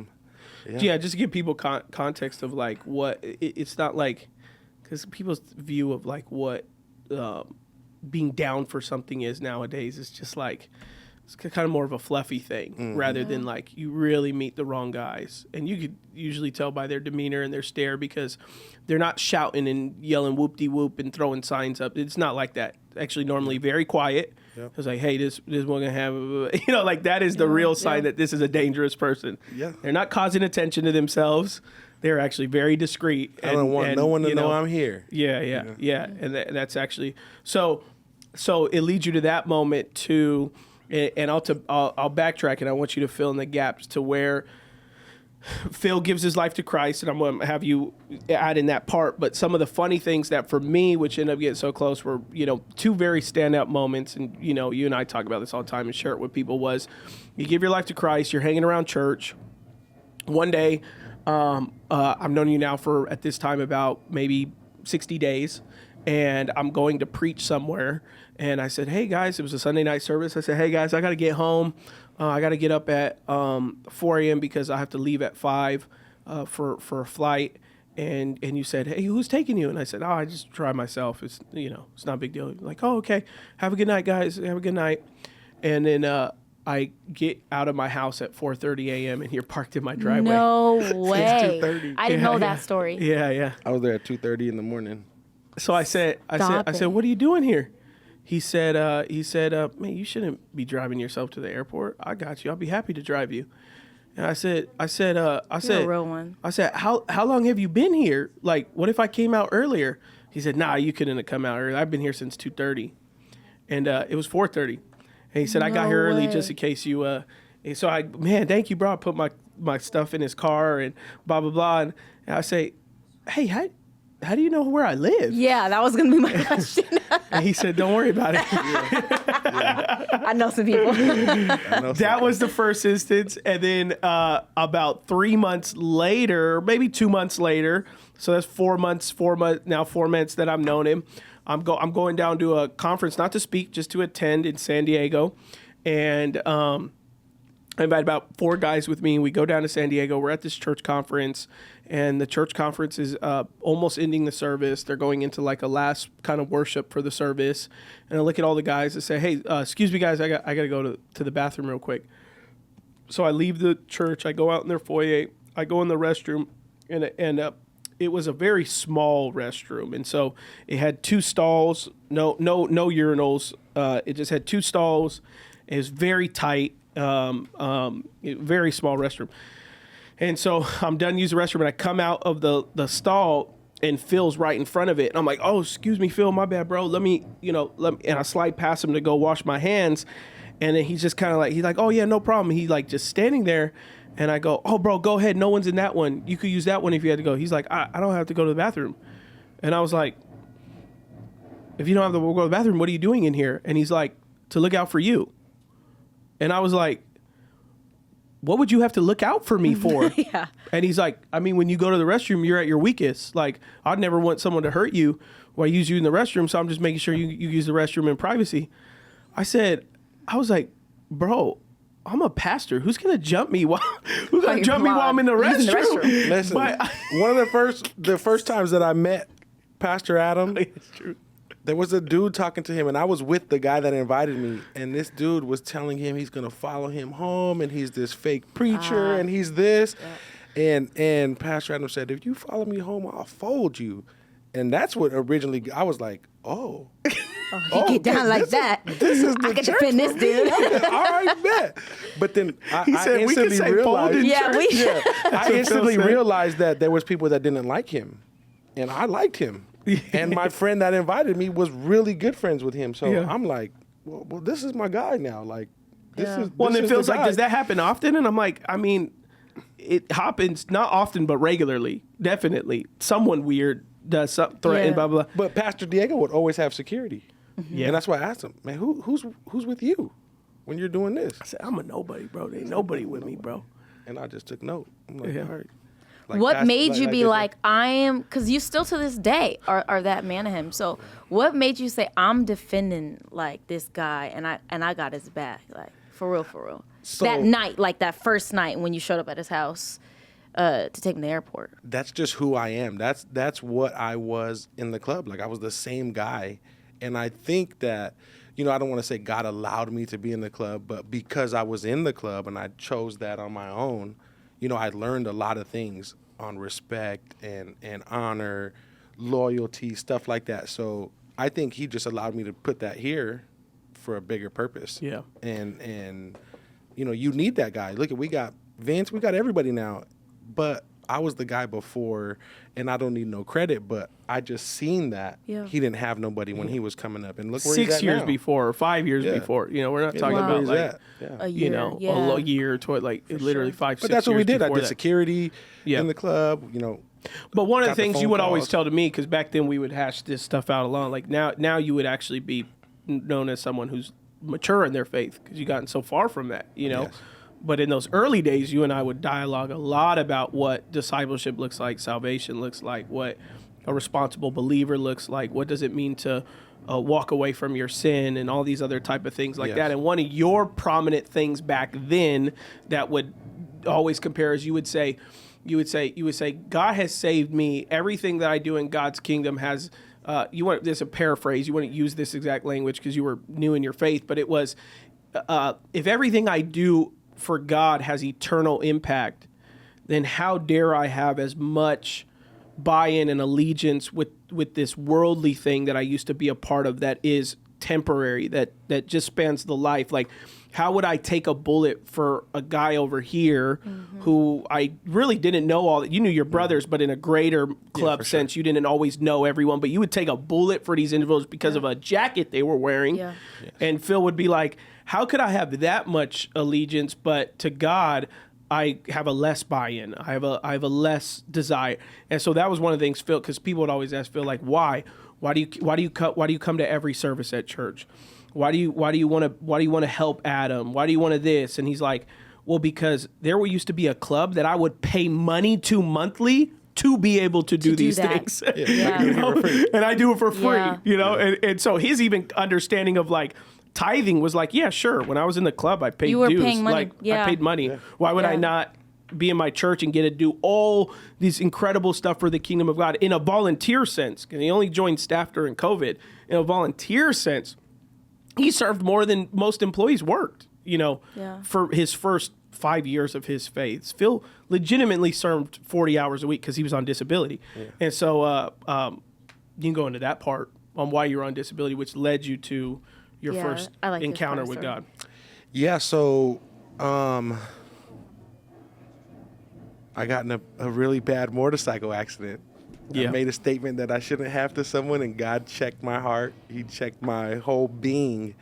Speaker 3: Yeah, just to give people context of like what it's not like, because people's view of like what being down for something is nowadays is just like it's kind of more of a fluffy thing rather than like you really meet the wrong guys, and you could usually tell by their demeanor and their stare because they're not shouting and yelling whoop de whoop and throwing signs up. It's not like that. Actually, normally very quiet.
Speaker 6: Yep.
Speaker 3: It's like, hey, this one gonna have, you know, like that is the real sign that this is a dangerous person.
Speaker 6: Yeah.
Speaker 3: They're not causing attention to themselves. They're actually very discreet.
Speaker 6: I don't want no one to
Speaker 3: you
Speaker 6: know I'm here.
Speaker 3: Yeah. And that's actually so it leads you to that moment too. And I'll backtrack, and I want you to fill in the gaps to where Phil gives his life to Christ, and I'm going to have you add in that part. But some of the funny things that for me, which ended up getting so close, were, you know, two very standout moments. And, you know, you and I talk about this all the time and share it with people, was you give your life to Christ, you're hanging around church. One day, I've known you now for, at this time, about maybe 60 days. And I'm going to preach somewhere. And I said, hey, guys, it was a Sunday night service. I said, hey, guys, I got to get home. I got to get up at 4 a.m. because I have to leave at 5 for a flight. And you said, hey, who's taking you? And I said, oh, I just drive myself. It's, you know, it's not a big deal. Like, oh, okay. Have a good night, guys. Have a good night. And then I get out of my house at 4:30 a.m. and you're parked in my driveway.
Speaker 2: No way.
Speaker 6: 2:30.
Speaker 2: I didn't know that story.
Speaker 3: Yeah.
Speaker 6: I was there at 2:30 in the morning.
Speaker 3: So I said, what are you doing here? He said, man, you shouldn't be driving yourself to the airport. I got you. I'll be happy to drive you. And I said,
Speaker 2: You're a real one.
Speaker 3: I said, how long have you been here? Like, what if I came out earlier? He said, nah, you couldn't have come out earlier. I've been here since 2:30. And it was 4:30. And he said, I got here early
Speaker 2: way.
Speaker 3: just in case you, and so thank you, bro. I put my stuff in his car and blah, blah, blah. And I say, hey, how do you know where I live?
Speaker 2: Yeah, that was gonna be my question.
Speaker 3: And he said, don't worry about it.
Speaker 2: I know some people.
Speaker 3: That was the first instance. And then about 3 months later, maybe 2 months later, so that's 4 months that I've known him. I'm going down to a conference, not to speak, just to attend in San Diego. And I invited about 4 guys with me. We go down to San Diego. We're at this church conference, and the church conference is almost ending the service. They're going into like a last kind of worship for the service. And I look at all the guys and say, hey, excuse me, guys, I got to go to the bathroom real quick. So I leave the church. I go out in their foyer. I go in the restroom, and it was a very small restroom. And so it had 2 stalls, no urinals. It just had 2 stalls. It was very tight. Very small restroom. And so I'm done using the restroom, and I come out of the stall, and Phil's right in front of it. And I'm like, oh, excuse me, Phil, my bad, bro. Let me, and I slide past him to go wash my hands. And then he's just kind of like, he's like, oh yeah, no problem. He like just standing there, and I go, oh bro, go ahead. No one's in that one. You could use that one if you had to go. He's like, I don't have to go to the bathroom. And I was like, if you don't have to go to the bathroom, what are you doing in here? And he's like, to look out for you. And I was like, what would you have to look out for me for?
Speaker 2: Yeah.
Speaker 3: And he's like, I mean, when you go to the restroom, you're at your weakest. Like, I'd never want someone to hurt you while I use you in the restroom, so I'm just making sure you use the restroom in privacy. I was like, bro, I'm a pastor. Who's gonna jump me while I'm in the restroom?
Speaker 6: Listen,
Speaker 3: But
Speaker 6: one of the first times that I met Pastor Adam,
Speaker 3: it's true.
Speaker 6: there was a dude talking to him, and I was with the guy that invited me, and this dude was telling him he's gonna follow him home, and he's this fake preacher, and he's this, and Pastor Adam said, if you follow me home, I'll fold you, and that's what originally I was like, oh.
Speaker 2: You get down like that.
Speaker 6: This is the
Speaker 2: I can
Speaker 6: church
Speaker 2: defend this
Speaker 6: for me.
Speaker 2: dude.
Speaker 6: All right, bet. But then I
Speaker 3: said, we could
Speaker 6: instantly
Speaker 3: say
Speaker 6: realized,
Speaker 3: folded
Speaker 2: Yeah, we.
Speaker 6: I instantly
Speaker 3: said.
Speaker 6: realized that there was people that didn't like him, and I liked him. And my friend that invited me was really good friends with him. So
Speaker 3: Yeah.
Speaker 6: I'm like, well, this is my guy now. Like, this is.
Speaker 3: Well,
Speaker 6: this
Speaker 3: and it
Speaker 6: is
Speaker 3: feels
Speaker 6: the
Speaker 3: like,
Speaker 6: guy.
Speaker 3: does that happen often? And I'm like, I mean,
Speaker 1: it happens not often, but regularly. Definitely, someone weird does something, threaten, blah blah.
Speaker 6: But Pastor Diego would always have security.
Speaker 1: Yeah,
Speaker 6: And that's why I asked him, man, who's with you when you're doing this?
Speaker 1: I said, I'm a nobody, bro. There ain't nobody with me, bro.
Speaker 6: And I just took note. I'm like,
Speaker 1: Yeah.
Speaker 6: all right.
Speaker 2: What made you be
Speaker 6: this.
Speaker 2: like, I am, because you still to this day are that man of him. So what made you say, I'm defending like this guy and I got his back, like for real?
Speaker 6: So-
Speaker 2: that night, like that first night when you showed up at his house to take him to the airport.
Speaker 6: That's just who I am. That's what I was in the club. Like I was the same guy. And I think that, I don't want to say God allowed me to be in the club, but because I was in the club and I chose that on my own, I learned a lot of things on respect and honor, loyalty, stuff like that. So I think he just allowed me to put that here for a bigger purpose.
Speaker 1: Yeah.
Speaker 6: And you need that guy. Look, we got Vince, we got everybody now, but I was the guy before, and I don't need no credit, but I just seen that
Speaker 2: Yeah.
Speaker 6: he didn't have nobody when he was coming up. And look where
Speaker 1: 6
Speaker 6: he's at
Speaker 1: years
Speaker 6: now.
Speaker 1: before or 5 years
Speaker 6: Yeah.
Speaker 1: before. We're not talking
Speaker 6: Look where
Speaker 1: about
Speaker 6: he's
Speaker 1: like
Speaker 6: at. Yeah.
Speaker 2: A year,
Speaker 1: a year to like literally 5, 6
Speaker 6: But that's what we
Speaker 1: years
Speaker 6: did. I
Speaker 1: before
Speaker 6: did
Speaker 1: that.
Speaker 6: security
Speaker 1: Yeah.
Speaker 6: in the club,
Speaker 1: But one of the
Speaker 6: got the
Speaker 1: things you
Speaker 6: phone
Speaker 1: would always
Speaker 6: calls.
Speaker 1: tell to me, because back then we would hash this stuff out alone. Like now you would actually be known as someone who's mature in their faith because you've gotten so far from that,
Speaker 6: Yes.
Speaker 1: But in those early days, you and I would dialogue a lot about what discipleship looks like, salvation looks like, what a responsible believer looks like, what does it mean to walk away from your sin, and all these other type of things like
Speaker 6: Yes.
Speaker 1: that. And one of your prominent things back then that would always compare is you would say, God has saved me. Everything that I do in God's kingdom has. There's a paraphrase. You wouldn't use this exact language because you were new in your faith, but it was, if everything I do for God has eternal impact, then how dare I have as much buy-in and allegiance with this worldly thing that I used to be a part of that is temporary, that just spans the life. Like, how would I take a bullet for a guy over here who I really didn't know all that? You knew your brothers, but in a greater club sense, you didn't always know everyone, but you would take a bullet for these individuals because of a jacket they were wearing.
Speaker 2: Yeah.
Speaker 6: Yes.
Speaker 1: And Phil would be like, how could I have that much allegiance, but to God, I have a less buy-in. I have a less desire. And so that was one of the things Phil, because people would always ask Phil, like, why do you come to every service at church? Why do you want to help Adam? Why do you want to this? And he's like, well, because there used to be a club that I would pay money to monthly to be able to do these
Speaker 2: that.
Speaker 1: things.
Speaker 2: Yeah.
Speaker 1: And I do it for free,
Speaker 2: Yeah.
Speaker 1: And so his even understanding of like tithing was like, yeah, sure. When I was in the club, I paid
Speaker 2: You were
Speaker 1: dues.
Speaker 2: paying money.
Speaker 1: Like
Speaker 2: Yeah.
Speaker 1: I paid money. Why would I
Speaker 2: Yeah.
Speaker 1: not be in my church and get to do all these incredible stuff for the kingdom of God in a volunteer sense? Because he only joined staff during COVID. In a volunteer sense, he served more than most employees worked,
Speaker 2: Yeah.
Speaker 1: for his first 5 years of his faith. Phil legitimately served 40 hours a week because he was on disability. And so you can go into that part on why you're on disability, which led you to your
Speaker 2: Yeah,
Speaker 1: first
Speaker 2: I like this
Speaker 1: encounter
Speaker 2: part of
Speaker 1: with
Speaker 2: story.
Speaker 1: God.
Speaker 6: Yeah, so I got in a really bad motorcycle accident.
Speaker 1: Yeah.
Speaker 6: I made a statement that I shouldn't have to someone, and God checked my heart. He checked my whole being.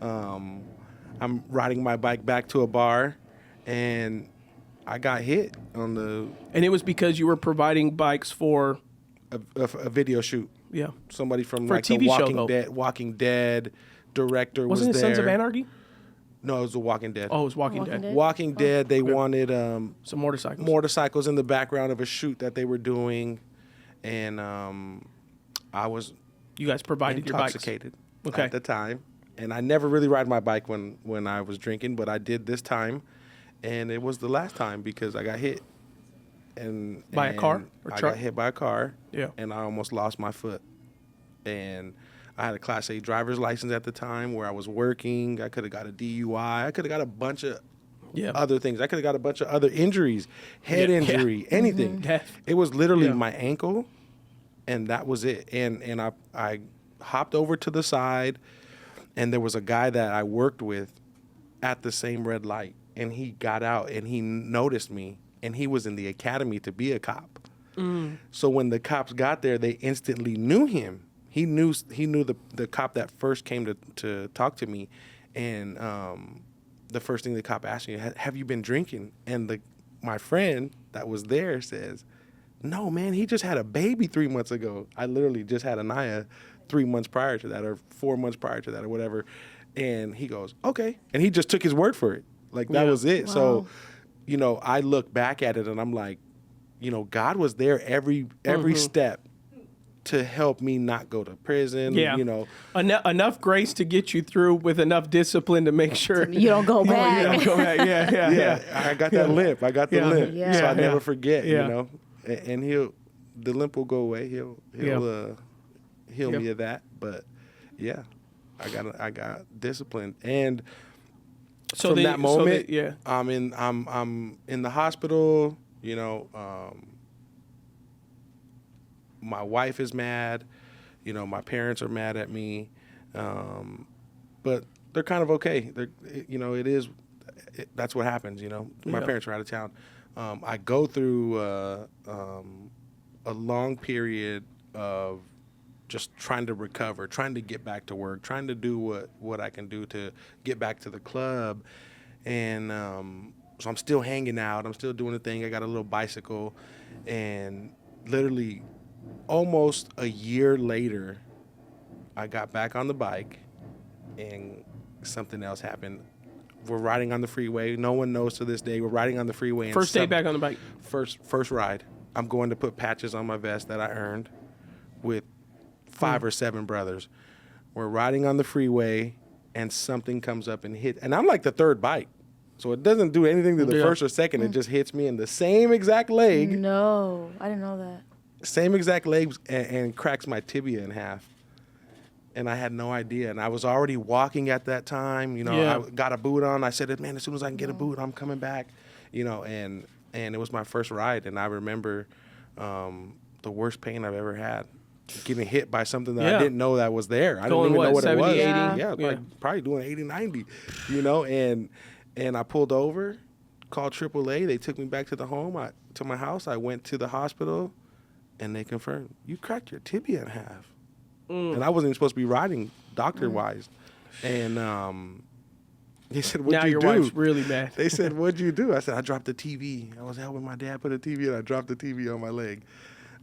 Speaker 6: I'm riding my bike back to a bar, and I got hit on the
Speaker 1: And it was because you were providing bikes for,
Speaker 6: a video shoot.
Speaker 1: yeah.
Speaker 6: Somebody from
Speaker 1: For a
Speaker 6: like the
Speaker 1: TV show, though.
Speaker 6: Walking Dead director
Speaker 1: Wasn't
Speaker 6: was
Speaker 1: it
Speaker 6: there.
Speaker 1: Sons of Anarchy?
Speaker 6: No, it was The Walking Dead.
Speaker 1: Oh, it was Walking
Speaker 2: Walking
Speaker 1: Dead.
Speaker 2: Dead.
Speaker 6: Walking Dead. They wanted
Speaker 1: Some motorcycles.
Speaker 6: motorcycles in the background of a shoot that they were doing, and I was
Speaker 1: You guys provided your bikes.
Speaker 6: intoxicated
Speaker 1: Okay.
Speaker 6: at the time, and I never really ride my bike when I was drinking, but I did this time, and it was the last time because I got hit. And
Speaker 1: By a car or
Speaker 6: I
Speaker 1: truck?
Speaker 6: got hit by a car.
Speaker 1: Yeah.
Speaker 6: And I almost lost my foot. And I had a Class A driver's license at the time where I was working. I could have got a DUI. I could have got a bunch of
Speaker 1: Yeah.
Speaker 6: other things. I could have got a bunch of other injuries, head
Speaker 1: Yeah.
Speaker 6: injury, anything.
Speaker 1: Death.
Speaker 6: It was literally
Speaker 1: Yeah.
Speaker 6: my ankle, and that was it. And I hopped over to the side, and there was a guy that I worked with at the same red light, and he got out and he noticed me, and he was in the academy to be a cop. So when the cops got there, they instantly knew him. He knew the cop that first came to talk to me, and the first thing the cop asked me, "Have you been drinking?" And my friend that was there says, no, man, he just had a baby 3 months ago. I literally just had Anaya 3 months prior to that, or 4 months prior to that, or whatever. And he goes, okay. And he just took his word for it. Like, that was it.
Speaker 2: Wow.
Speaker 6: So, you know, I look back at it and I'm like, you know, God was there every step to help me not go to prison.
Speaker 1: Yeah.
Speaker 6: You know,
Speaker 1: Enough grace to get you through with enough discipline to make sure
Speaker 2: You don't go
Speaker 1: you
Speaker 2: back.
Speaker 1: don't go back. Yeah.
Speaker 6: I got that limp. I got the
Speaker 1: Yeah.
Speaker 6: limp.
Speaker 2: Yeah.
Speaker 6: So I never
Speaker 1: Yeah.
Speaker 6: forget,
Speaker 1: Yeah.
Speaker 6: you know. And the limp will go away. He'll heal me of that. But yeah, I got discipline. And
Speaker 1: So
Speaker 6: from
Speaker 1: then-
Speaker 6: that moment,
Speaker 1: yeah.
Speaker 6: I'm in the hospital, you know, my wife is mad, you know, my parents are mad at me, but they're kind of okay. That's what happens, you know. My
Speaker 1: Yeah.
Speaker 6: parents are out of town. I go through a long period of just trying to recover, trying to get back to work, trying to do what I can do to get back to the club. And so I'm still hanging out. I'm still doing the thing. I got a little bicycle. And literally almost a year later, I got back on the bike and something else happened. We're riding on the freeway. No one knows to this day. We're riding on the freeway. And
Speaker 1: First day back on the bike.
Speaker 6: First ride. I'm going to put patches on my vest that I earned with 5 or 7 brothers. We're riding on the freeway and something comes up and hit. And I'm like the third bike. So it doesn't do anything to the first or second. It just hits me in the same exact leg.
Speaker 2: No, I didn't know that.
Speaker 6: Same exact leg and cracks my tibia in half. And I had no idea. And I was already walking at that time. You know,
Speaker 1: Yeah.
Speaker 6: I got a boot on. I said, man, as soon as I can get a boot, I'm coming back. You know, and it was my first ride. And I remember the worst pain I've ever had. Getting hit by something that I didn't know that was there. I
Speaker 1: Going
Speaker 6: didn't even know
Speaker 1: what,
Speaker 6: what it
Speaker 1: 70,
Speaker 6: was.
Speaker 1: 80?
Speaker 6: Yeah,
Speaker 1: Yeah.
Speaker 6: like probably doing 80, 90, you know, and I pulled over, called AAA. They took me back to the home, to my house. I went to the hospital, and they confirmed, you cracked your tibia in half. And I wasn't even supposed to be riding doctor-wise. And they said, what'd
Speaker 1: Now
Speaker 6: you
Speaker 1: your
Speaker 6: do?
Speaker 1: wife's really mad.
Speaker 6: They said, what'd you do? I said, I dropped the TV. I was helping my dad put a TV, and I dropped the TV on my leg.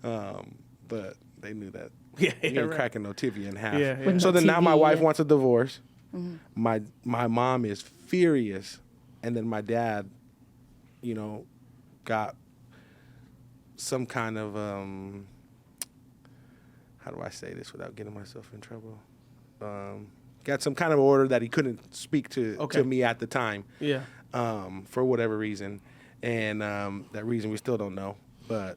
Speaker 6: But they knew that.
Speaker 1: Yeah,
Speaker 6: You ain't
Speaker 1: right.
Speaker 6: cracking no tibia in half.
Speaker 1: Yeah, yeah.
Speaker 6: So then now my
Speaker 2: TV,
Speaker 6: wife
Speaker 2: yeah.
Speaker 6: wants a divorce. My mom is furious. And then my dad, you know, got some kind of, how do I say this without getting myself in trouble? Got some kind of order that he couldn't speak to me at the time.
Speaker 1: Yeah.
Speaker 6: For whatever reason. And that reason we still don't know. But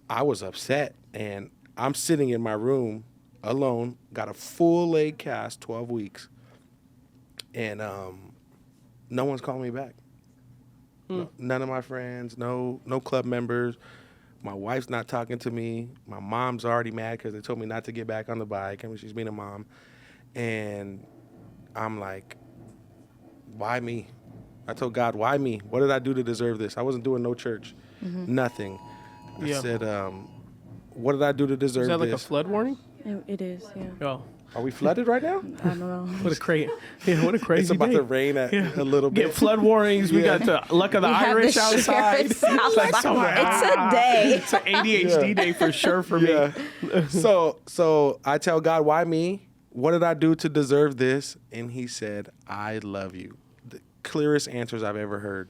Speaker 6: I was upset, and I'm sitting in my room alone, got a full leg cast, 12 weeks, and no one's calling me back. None of my friends, no club members. My wife's not talking to me. My mom's already mad because they told me not to get back on the bike. I mean, she's being a mom. And I'm like, why me? I told God, why me? What did I do to deserve this? I wasn't doing no church, nothing. I said, what did I do to deserve
Speaker 1: Is that like a
Speaker 6: this?
Speaker 1: flood warning?
Speaker 2: It is, yeah.
Speaker 1: Oh,
Speaker 6: Are we flooded right now?
Speaker 2: I don't know.
Speaker 1: what a crazy, what a crazy
Speaker 6: It's about
Speaker 1: day.
Speaker 6: to rain a little bit.
Speaker 1: Get flood warnings. We got the luck of the
Speaker 2: We have
Speaker 1: Irish
Speaker 2: the
Speaker 1: outside.
Speaker 2: sheriffs outside.
Speaker 1: somewhere.
Speaker 2: It's a day.
Speaker 1: It's an ADHD day for sure for me.
Speaker 6: Yeah. So I tell God, why me? What did I do to deserve this? And he said, I love you. The clearest answers I've ever heard.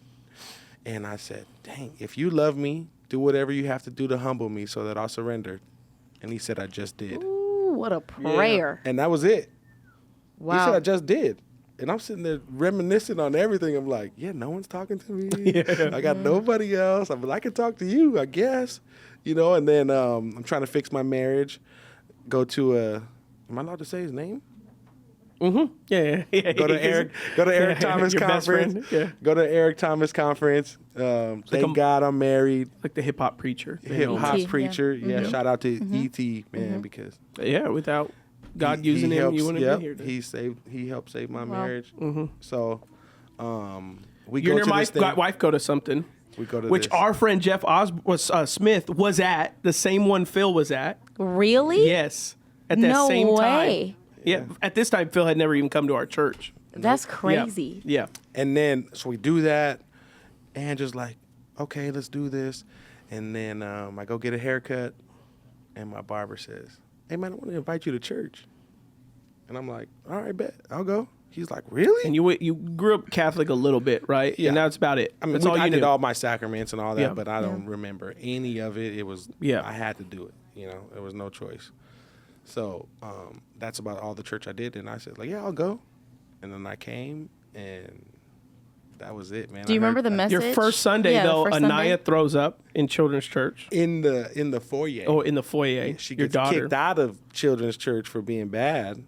Speaker 6: And I said, dang, if you love me, do whatever you have to do to humble me so that I'll surrender. And he said, I just did.
Speaker 2: Ooh, what a prayer.
Speaker 6: And that was it.
Speaker 2: Wow.
Speaker 6: He said, I just did. And I'm sitting there reminiscing on everything. I'm like, yeah, no one's talking to me. I got nobody else. I can talk to you, I guess. You know, and then I'm trying to fix my marriage. Go to am I allowed to say his name?
Speaker 1: Mm-hmm. Yeah.
Speaker 6: Go to Eric Thomas
Speaker 1: Your best
Speaker 6: conference.
Speaker 1: friend, yeah.
Speaker 6: Go to Eric Thomas conference. Thank God I'm married.
Speaker 1: Like the hip hop preacher.
Speaker 6: Hip hop
Speaker 2: E.T.,
Speaker 6: preacher. Yeah. Shout out to E.T. man, because
Speaker 1: Yeah, without God using him,
Speaker 6: helps,
Speaker 1: you wouldn't
Speaker 6: yep,
Speaker 1: be here. Dude.
Speaker 6: he helped save my
Speaker 2: Wow.
Speaker 6: marriage. So we
Speaker 1: You
Speaker 6: go
Speaker 1: and
Speaker 6: to
Speaker 1: your
Speaker 6: this thing.
Speaker 1: wife go to something.
Speaker 6: We go to
Speaker 1: which
Speaker 6: this.
Speaker 1: our friend Jeff Smith was at, the same one Phil was at.
Speaker 2: Really?
Speaker 1: Yes, at that
Speaker 2: No
Speaker 1: same
Speaker 2: way.
Speaker 1: time. Yeah, at this time Phil had never even come to our church.
Speaker 2: That's
Speaker 1: Yeah.
Speaker 2: crazy.
Speaker 1: Yeah.
Speaker 6: And then, so we do that, and just like, okay, let's do this. And then I go get a haircut, and my barber says, hey, man, I want to invite you to church. And I'm like, all right, bet, I'll go. He's like, really?
Speaker 3: And you grew up Catholic a little bit, right?
Speaker 6: Yeah.
Speaker 3: And that's about it.
Speaker 6: I mean,
Speaker 3: that's all
Speaker 6: I
Speaker 3: you
Speaker 6: did
Speaker 3: knew.
Speaker 6: all my sacraments and all that,
Speaker 3: Yeah.
Speaker 6: but I don't remember any of it. It was, I had to do it. You know, there was no choice. So that's about all the church I did. And I said, like, yeah, I'll go. And then I came, and that was it, man.
Speaker 2: Do you remember the message?
Speaker 3: Your first Sunday,
Speaker 2: Yeah, the
Speaker 3: though,
Speaker 2: first
Speaker 3: Anaya
Speaker 2: Sunday.
Speaker 3: throws up in children's church.
Speaker 6: in the foyer.
Speaker 3: Oh, in the foyer.
Speaker 6: She
Speaker 3: Your
Speaker 6: gets
Speaker 3: daughter.
Speaker 6: kicked out of children's church for being bad.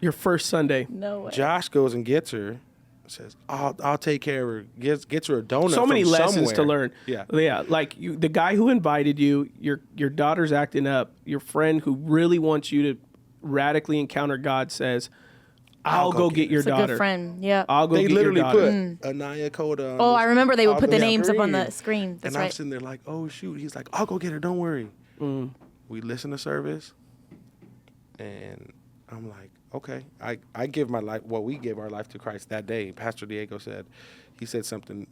Speaker 3: Your first Sunday.
Speaker 2: No way.
Speaker 6: Josh goes and gets her, says, "I'll take care of her." Gets her a donut.
Speaker 3: So many
Speaker 6: from
Speaker 3: lessons to
Speaker 6: somewhere.
Speaker 3: learn.
Speaker 6: Yeah.
Speaker 3: Like the guy who invited you, your daughter's acting up. Your friend who really wants you to radically encounter God says, "I'll go get your
Speaker 2: It's a
Speaker 3: daughter.
Speaker 2: good friend. Yeah.
Speaker 3: I'll go
Speaker 6: They
Speaker 3: get your
Speaker 6: literally
Speaker 3: daughter."
Speaker 6: put Anaya, Cota. On
Speaker 2: Oh,
Speaker 6: the-
Speaker 2: I remember they would
Speaker 6: on
Speaker 2: put the names up on the
Speaker 6: screen.
Speaker 2: screen. That's
Speaker 6: And I'm
Speaker 2: right.
Speaker 6: sitting there like, oh shoot. He's like, I'll go get her. Don't worry. We listen to service, and I'm like, okay. I give my life. Well, we gave our life to Christ that day. Pastor Diego said, he said something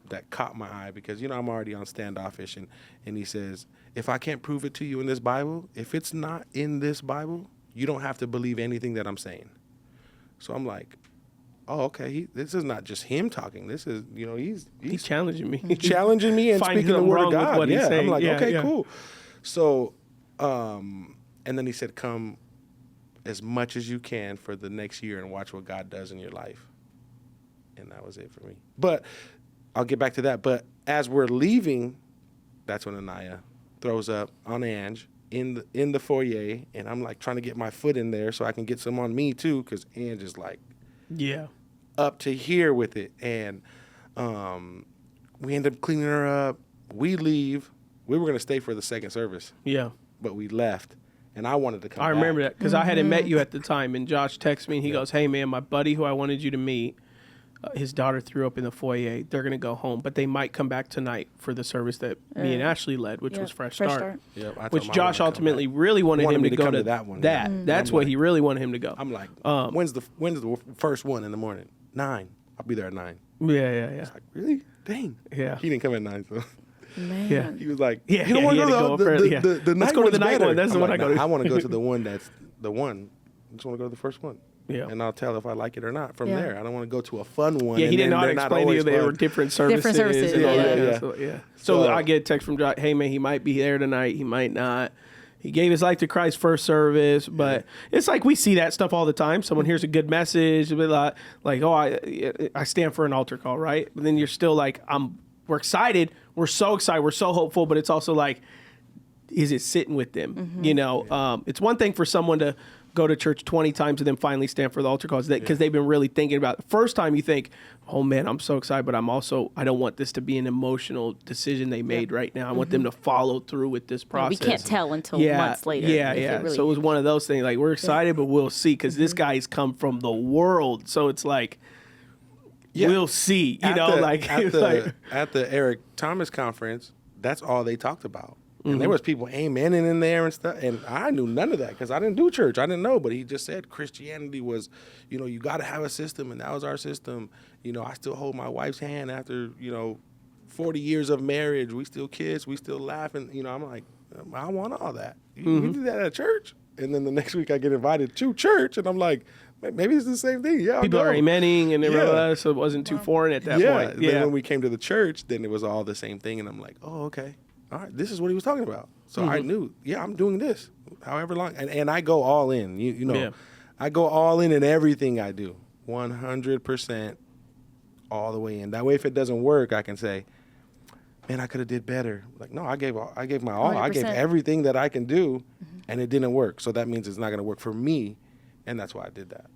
Speaker 6: that caught my eye because I'm already on standoffish, and he says, if I can't prove it to you in this Bible, if it's not in this Bible, you don't have to believe anything that I'm saying. So I'm like, oh, okay. This is not just him talking. This is,
Speaker 3: He's challenging me.
Speaker 6: challenging me and
Speaker 3: Finding
Speaker 6: speaking the
Speaker 3: something
Speaker 6: word
Speaker 3: wrong
Speaker 6: of
Speaker 3: with
Speaker 6: God.
Speaker 3: what he's
Speaker 6: Yeah,
Speaker 3: saying.
Speaker 6: I'm like,
Speaker 3: Yeah,
Speaker 6: okay,
Speaker 3: yeah.
Speaker 6: cool. So, and then he said, come as much as you can for the next year and watch what God does in your life. And that was it for me. But I'll get back to that. But as we're leaving, that's when Anaya throws up on Ange in the foyer, and I'm like trying to get my foot in there so I can get some on me too, because Ange is like
Speaker 3: Yeah.
Speaker 6: up to here with it. And we end up cleaning her up. We leave. We were going to stay for the second service,
Speaker 3: Yeah.
Speaker 6: but we left. And I wanted to come
Speaker 3: I
Speaker 6: back.
Speaker 3: remember that because I hadn't met you at the time, and Josh texted me and he goes, "Hey man, my buddy who I wanted you to meet, his daughter threw up in the foyer. They're gonna go home, but they might come back tonight for the service that me and Ashley led, which was Fresh Start.
Speaker 6: Yep, I told
Speaker 3: Which
Speaker 6: him I
Speaker 3: Josh
Speaker 6: wanted to come
Speaker 3: ultimately
Speaker 6: back.
Speaker 3: really wanted him
Speaker 6: me
Speaker 3: to go
Speaker 6: come
Speaker 3: to
Speaker 6: that one.
Speaker 3: That
Speaker 6: Yeah.
Speaker 3: that's
Speaker 6: I'm
Speaker 3: what
Speaker 6: like-
Speaker 3: he really wanted him to go.
Speaker 6: I'm like, when's the first one in the morning? 9. I'll be there at 9.
Speaker 3: Yeah.
Speaker 6: Like, really? Dang.
Speaker 3: Yeah.
Speaker 6: He didn't come at 9, so
Speaker 2: Man.
Speaker 3: Yeah.
Speaker 6: he was like,
Speaker 3: Yeah,
Speaker 6: you don't want
Speaker 3: he
Speaker 6: to
Speaker 3: had to
Speaker 6: go
Speaker 3: go
Speaker 6: to
Speaker 3: for it,
Speaker 6: the
Speaker 3: yeah.
Speaker 6: night
Speaker 3: Let's go to the
Speaker 6: one's
Speaker 3: night
Speaker 6: better.
Speaker 3: one. That's the
Speaker 6: I'm
Speaker 3: one
Speaker 6: like,
Speaker 3: I go to.
Speaker 6: I want to go to the one that's the one. I just want to go to the first one.
Speaker 3: Yeah.
Speaker 6: And I'll tell if I like it or not from
Speaker 2: Yeah.
Speaker 6: there. I don't want to go to a fun one.
Speaker 3: Yeah,
Speaker 6: and
Speaker 3: he didn't
Speaker 6: then
Speaker 3: know how to
Speaker 6: they're not
Speaker 3: explain to you
Speaker 6: always
Speaker 3: they were
Speaker 6: fun.
Speaker 3: different services.
Speaker 2: Different services,
Speaker 3: and all
Speaker 2: yeah,
Speaker 3: that.
Speaker 6: yeah.
Speaker 3: So, yeah. So
Speaker 6: So-
Speaker 3: I get a text from Josh, hey man, he might be there tonight, he might not. He gave his life to Christ first service, but it's like we see that stuff all the time. Someone hears a good message, like, oh, I stand for an altar call, right? But then you're still like, we're excited, we're so excited, we're so hopeful, but it's also like, is it sitting with them? It's one thing for someone to go to church 20 times and then finally stand for the altar calls because they've been really thinking about it. The first time you think, oh man, I'm so excited, but I don't want this to be an emotional decision they made right now. I want them to follow through with this
Speaker 2: Yeah,
Speaker 3: process.
Speaker 2: we can't tell until months later.
Speaker 3: Yeah,
Speaker 2: if it
Speaker 3: yeah.
Speaker 2: really-
Speaker 3: So it was one of those things like we're excited, but we'll see because this guy's come from the world. So it's like,
Speaker 6: Yeah.
Speaker 3: we'll see,
Speaker 6: At the Eric Thomas conference, that's all they talked about. And there was people amening in there and stuff. And I knew none of that because I didn't do church. I didn't know. But he just said Christianity was, you got to have a system. And that was our system. I still hold my wife's hand after, 40 years of marriage. We still kiss. We still laugh. And, I'm like, I want all that. We do that at church. And then the next week I get invited to church. And I'm like, maybe it's the same thing. Yeah, I'll
Speaker 3: people
Speaker 6: go.
Speaker 3: are amening and they
Speaker 6: Yeah.
Speaker 3: realize so it wasn't too foreign at that point.
Speaker 6: Then when we came to the church, then it was all the same thing. And I'm like, oh, okay. All right, this is what he was talking about. So I knew, I'm doing this, however long. And I go all in,
Speaker 3: Yeah.
Speaker 6: I go all in everything I do, 100% all the way in. That way, if it doesn't work, I can say, man, I could have did better. Like, no, I gave my all. I gave
Speaker 2: 100%.
Speaker 6: everything that I can do, and it didn't work. So that means it's not going to work for me. And that's why I did that.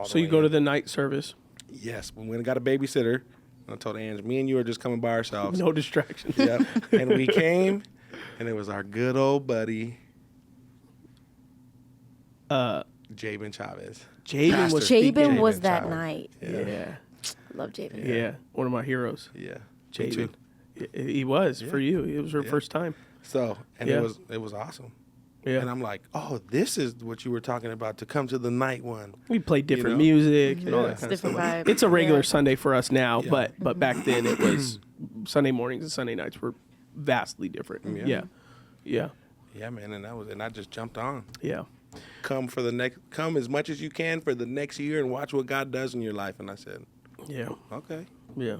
Speaker 3: So you go to the night service.
Speaker 6: Yes, we went and got a babysitter. I told Ange, me and you are just coming by ourselves.
Speaker 3: No distractions.
Speaker 6: Yep. And we came, and it was our good old buddy, Jabin Chavez.
Speaker 3: Jabin was
Speaker 2: Jabin
Speaker 6: Jabin
Speaker 2: was that
Speaker 6: Chavez.
Speaker 2: night.
Speaker 3: Yeah.
Speaker 2: Love Jabin.
Speaker 3: Yeah. One of my heroes.
Speaker 6: Yeah. Me
Speaker 3: Jabin.
Speaker 6: too.
Speaker 3: He was for you. It was her
Speaker 6: Yeah.
Speaker 3: first time.
Speaker 6: So, and
Speaker 3: Yeah.
Speaker 6: it was awesome.
Speaker 3: Yeah.
Speaker 6: And I'm like, oh, this is what you were talking about, to come to the night one.
Speaker 3: We played different
Speaker 6: know?
Speaker 3: music and all
Speaker 6: Yeah.
Speaker 3: that
Speaker 6: It's
Speaker 3: kind of
Speaker 2: different
Speaker 3: stuff.
Speaker 2: vibe.
Speaker 3: It's a regular
Speaker 2: Yeah.
Speaker 3: Sunday for us now,
Speaker 6: Yeah.
Speaker 3: but back then it was
Speaker 1: Sunday mornings and Sunday nights were vastly different.
Speaker 6: Yeah.
Speaker 1: Yeah.
Speaker 6: Yeah, man, and I just jumped on.
Speaker 1: Yeah.
Speaker 6: Come as much as you can for the next year and watch what God does in your life. And I said,
Speaker 1: Yeah.
Speaker 6: okay.
Speaker 1: Yeah.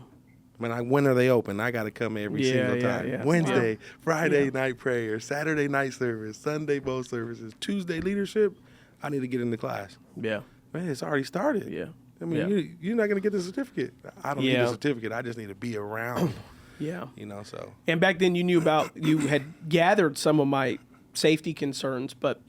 Speaker 6: Man, when are they open? I got to come every single time.
Speaker 1: Yeah.
Speaker 6: Wednesday, Friday night prayer, Saturday night service, Sunday both services, Tuesday leadership. I need to get into class.
Speaker 1: Yeah.
Speaker 6: Man, it's already started.
Speaker 1: Yeah.
Speaker 6: I mean, you're not going to get the certificate. I don't need
Speaker 1: Yeah.
Speaker 6: a certificate. I just need to be around.
Speaker 1: Yeah.
Speaker 6: So.
Speaker 1: And back then you had gathered some of my safety concerns, but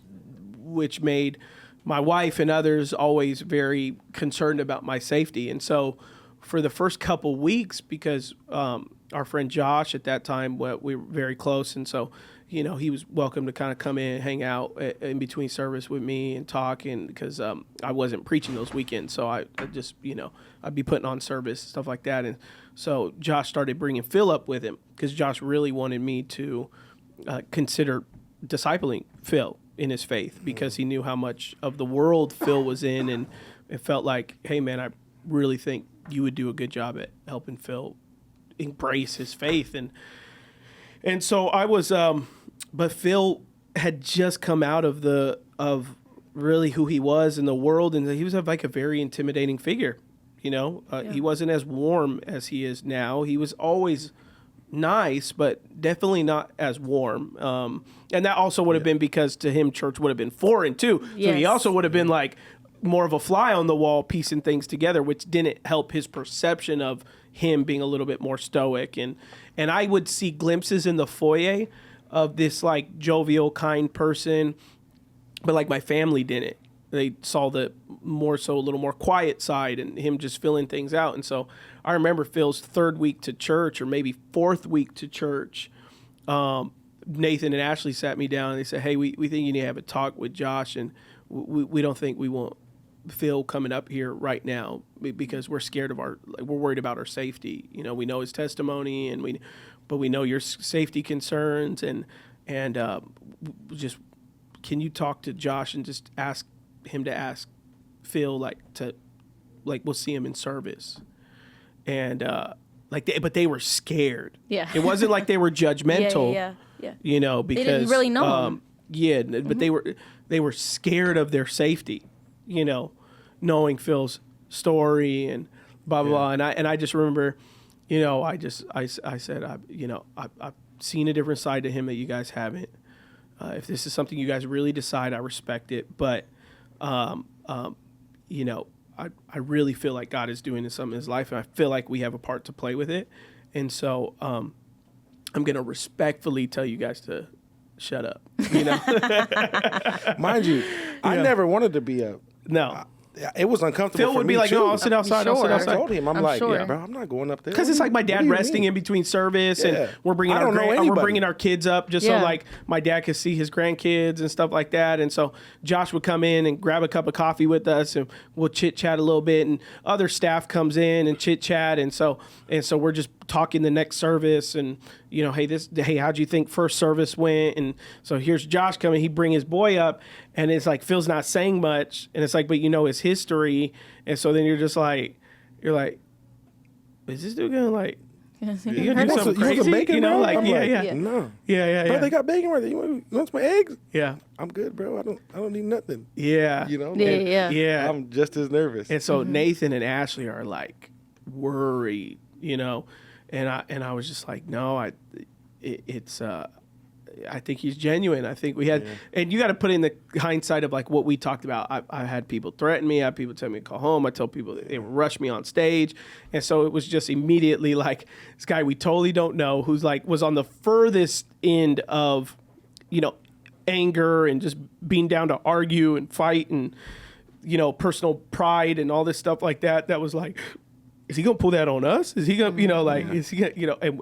Speaker 1: which made my wife and others always very concerned about my safety. And so for the first couple weeks, because our friend Josh at that time, we were very close. And so, he was welcome to kind of come in and hang out in between service with me and talk. And because I wasn't preaching those weekends. So I just, I'd be putting on service, stuff like that. And so Josh started bringing Phil up with him because Josh really wanted me to consider discipling Phil in his faith because he knew how much of the world Phil was in, and it felt like, hey man, I really think you would do a good job at helping Phil embrace his faith. And so I was, but Phil had just come out of really who he was in the world, and he was like a very intimidating figure. He wasn't as warm as he is now. He was always nice, but definitely not as warm. And that also would have been because to him, church would have been foreign too. So he
Speaker 2: Yes.
Speaker 1: also would have been like more of a fly on the wall, piecing things together, which didn't help his perception of him being a little bit more stoic. And I would see glimpses in the foyer of this like jovial, kind person, but like my family didn't. They saw the more so a little more quiet side and him just filling things out. And so I remember Phil's third week to church, or maybe fourth week to church. Nathan and Ashley sat me down and they said, hey, we think you need to have a talk with Josh, and we don't think we want Phil coming up here right now because we're scared of we're worried about our safety. We know his testimony but we know your safety concerns and just, can you talk to Josh and just ask him to ask Phil we'll see him in service. And but they were scared.
Speaker 2: Yeah.
Speaker 1: It wasn't like they were judgmental.
Speaker 2: Yeah.
Speaker 1: Because
Speaker 2: They didn't really know him.
Speaker 1: Yeah, but they were scared of their safety, knowing Phil's story and blah blah blah. And I just remember, I said, I've seen a different side to him that you guys haven't. If this is something you guys really decide, I respect it. But I really feel like God is doing something in his life, and I feel like we have a part to play with it. And so I'm going to respectfully tell you guys to shut up.
Speaker 6: Mind you, I never wanted to be
Speaker 1: No.
Speaker 6: It was uncomfortable
Speaker 1: Phil
Speaker 6: for
Speaker 1: would
Speaker 6: me
Speaker 1: be like,
Speaker 6: too.
Speaker 1: no, I'll sit outside. I'll sit
Speaker 2: Sure.
Speaker 6: I
Speaker 1: outside.
Speaker 6: told him, I'm
Speaker 2: I'm
Speaker 6: like,
Speaker 2: sure.
Speaker 6: bro, I'm not going up there.
Speaker 1: Because it's like my
Speaker 6: What
Speaker 1: dad
Speaker 6: do you
Speaker 1: resting
Speaker 6: mean?
Speaker 1: in between service,
Speaker 6: Yeah.
Speaker 1: and we're bringing
Speaker 6: I don't know
Speaker 1: we're
Speaker 6: anybody.
Speaker 1: bringing our kids up just
Speaker 2: Yeah.
Speaker 1: so like my dad could see his grandkids and stuff like that. And so Josh would come in and grab a cup of coffee with us, and we'll chit chat a little bit. And other staff comes in and chit chat, and so we're just talking the next service. And hey, how'd you think first service went? And so here's Josh coming. He bring his boy up, and it's like Phil's not saying much, and it's like, but his history. And so then you're like, is this dude gonna like? You gonna do something
Speaker 6: You want some
Speaker 1: crazy?
Speaker 6: bacon, bro?
Speaker 1: Like
Speaker 6: I'm
Speaker 1: yeah,
Speaker 6: like,
Speaker 1: yeah,
Speaker 6: No.
Speaker 1: yeah.
Speaker 6: Bro, they got bacon right there. You want some eggs?
Speaker 1: Yeah,
Speaker 6: I'm good, bro. I don't need nothing.
Speaker 1: yeah,
Speaker 2: Yeah.
Speaker 6: I'm just as nervous.
Speaker 1: And so Nathan and Ashley are like worried, and I was just like, no, I think he's genuine. I think we had, and you got to put in the hindsight of like what we talked about. I had people threaten me. I had people tell me to call home. I told people that they would rush me on stage. And so it was just immediately like this guy we totally don't know who's like was on the furthest end of, anger and just being down to argue and fight and, personal pride and all this stuff like that. That was like, is he gonna pull that on us? Is he gonna, is he gonna, and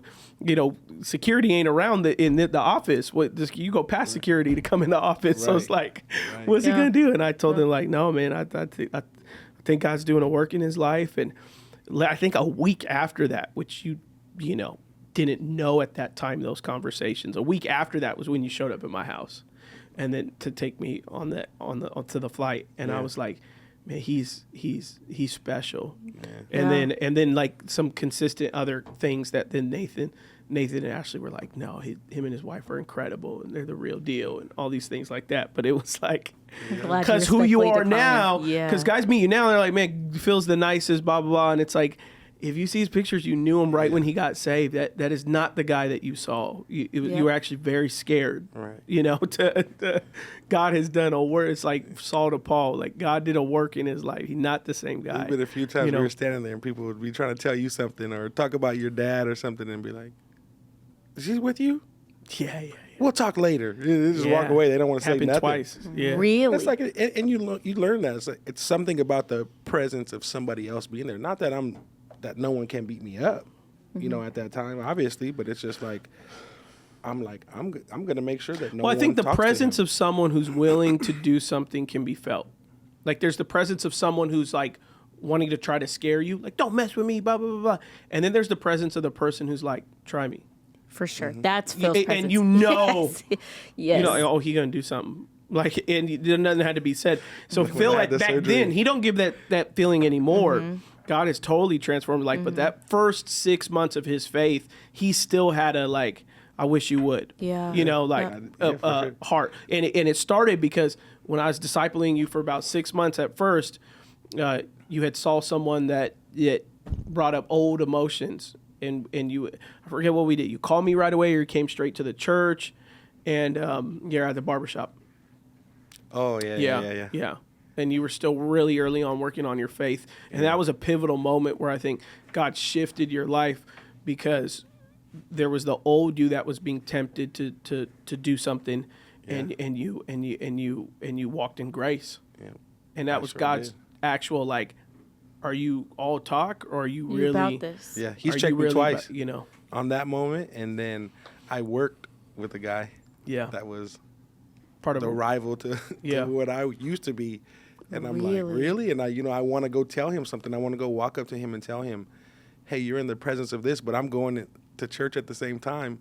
Speaker 1: security ain't around in the office. You go past security to come in the office. So it's like, what's he gonna do? And I told him like, no, man, I think God's doing a work in his life. And I think a week after that, which you didn't know at that time, those conversations, a week after that was when you showed up at my house, and then to take me onto the flight. And I was like,
Speaker 3: man, he's special. And then like some consistent other things that then Nathan and Ashley were like, no, him and his wife are incredible and they're the real deal and all these things like that. But it was like, because who you are now, because guys meet you now, they're like, man, Phil's the nicest, blah, blah, blah. And it's like, if you see his pictures, you knew him right when he got saved. That is not the guy that you saw. You were actually very scared.
Speaker 6: Right.
Speaker 3: You know, God has done a work. It's like Saul to Paul. Like God did a work in his life. He's not the same guy.
Speaker 6: There's been a few times we were standing there and people would be trying to tell you something or talk about your dad or something and be like, is he with you?
Speaker 3: Yeah.
Speaker 6: We'll talk later. They just walk away. They don't want to say nothing.
Speaker 3: Twice. Yeah.
Speaker 2: Really?
Speaker 6: That's like, and you learn that it's something about the presence of somebody else being there. Not that that no one can beat me up, you know, at that time, obviously, but it's just like, I'm going to make sure that no one
Speaker 3: I think the
Speaker 6: talks to
Speaker 3: presence
Speaker 6: him.
Speaker 3: of someone who's willing to do something can be felt. Like there's the presence of someone who's like wanting to try to scare you, like don't mess with me, blah, blah, blah, blah. And then there's the presence of the person who's like, try me.
Speaker 2: For sure. That's Phil's presence.
Speaker 3: And you know,
Speaker 2: yes.
Speaker 3: you know, oh, he's going to do something. Like, and nothing had to be said. So
Speaker 6: Like
Speaker 3: Phil,
Speaker 6: when I had the
Speaker 3: back
Speaker 6: surgery.
Speaker 3: then, he don't give that feeling anymore. God has totally transformed his life. But that first 6 months of his faith, he still had a like, I wish you would.
Speaker 2: Yeah.
Speaker 3: You know, like
Speaker 6: Yeah, for sure.
Speaker 3: heart. And it started because when I was discipling you for about 6 months at first, you had saw someone that brought up old emotions. And you, I forget what we did. You called me right away or you came straight to the church and you're at the barbershop.
Speaker 6: Oh, yeah.
Speaker 3: And you were still really early on working on your faith. And that was a pivotal moment where I think God shifted your life because there was the old you that was being tempted to do something and you walked in grace.
Speaker 6: Yeah.
Speaker 3: And that was God's actual like, are you all talk or are you really
Speaker 2: about this?
Speaker 6: Yeah, he's
Speaker 3: are
Speaker 6: checked
Speaker 3: you
Speaker 6: me
Speaker 3: really
Speaker 6: twice,
Speaker 3: about, you know.
Speaker 6: on that moment, and then I worked with a guy that was
Speaker 3: Part of
Speaker 6: the rival to what I used to be. And I'm like, really? And I want to go tell him something. I want to go walk up to him and tell him, hey, you're in the presence of this, but I'm going to church at the same time.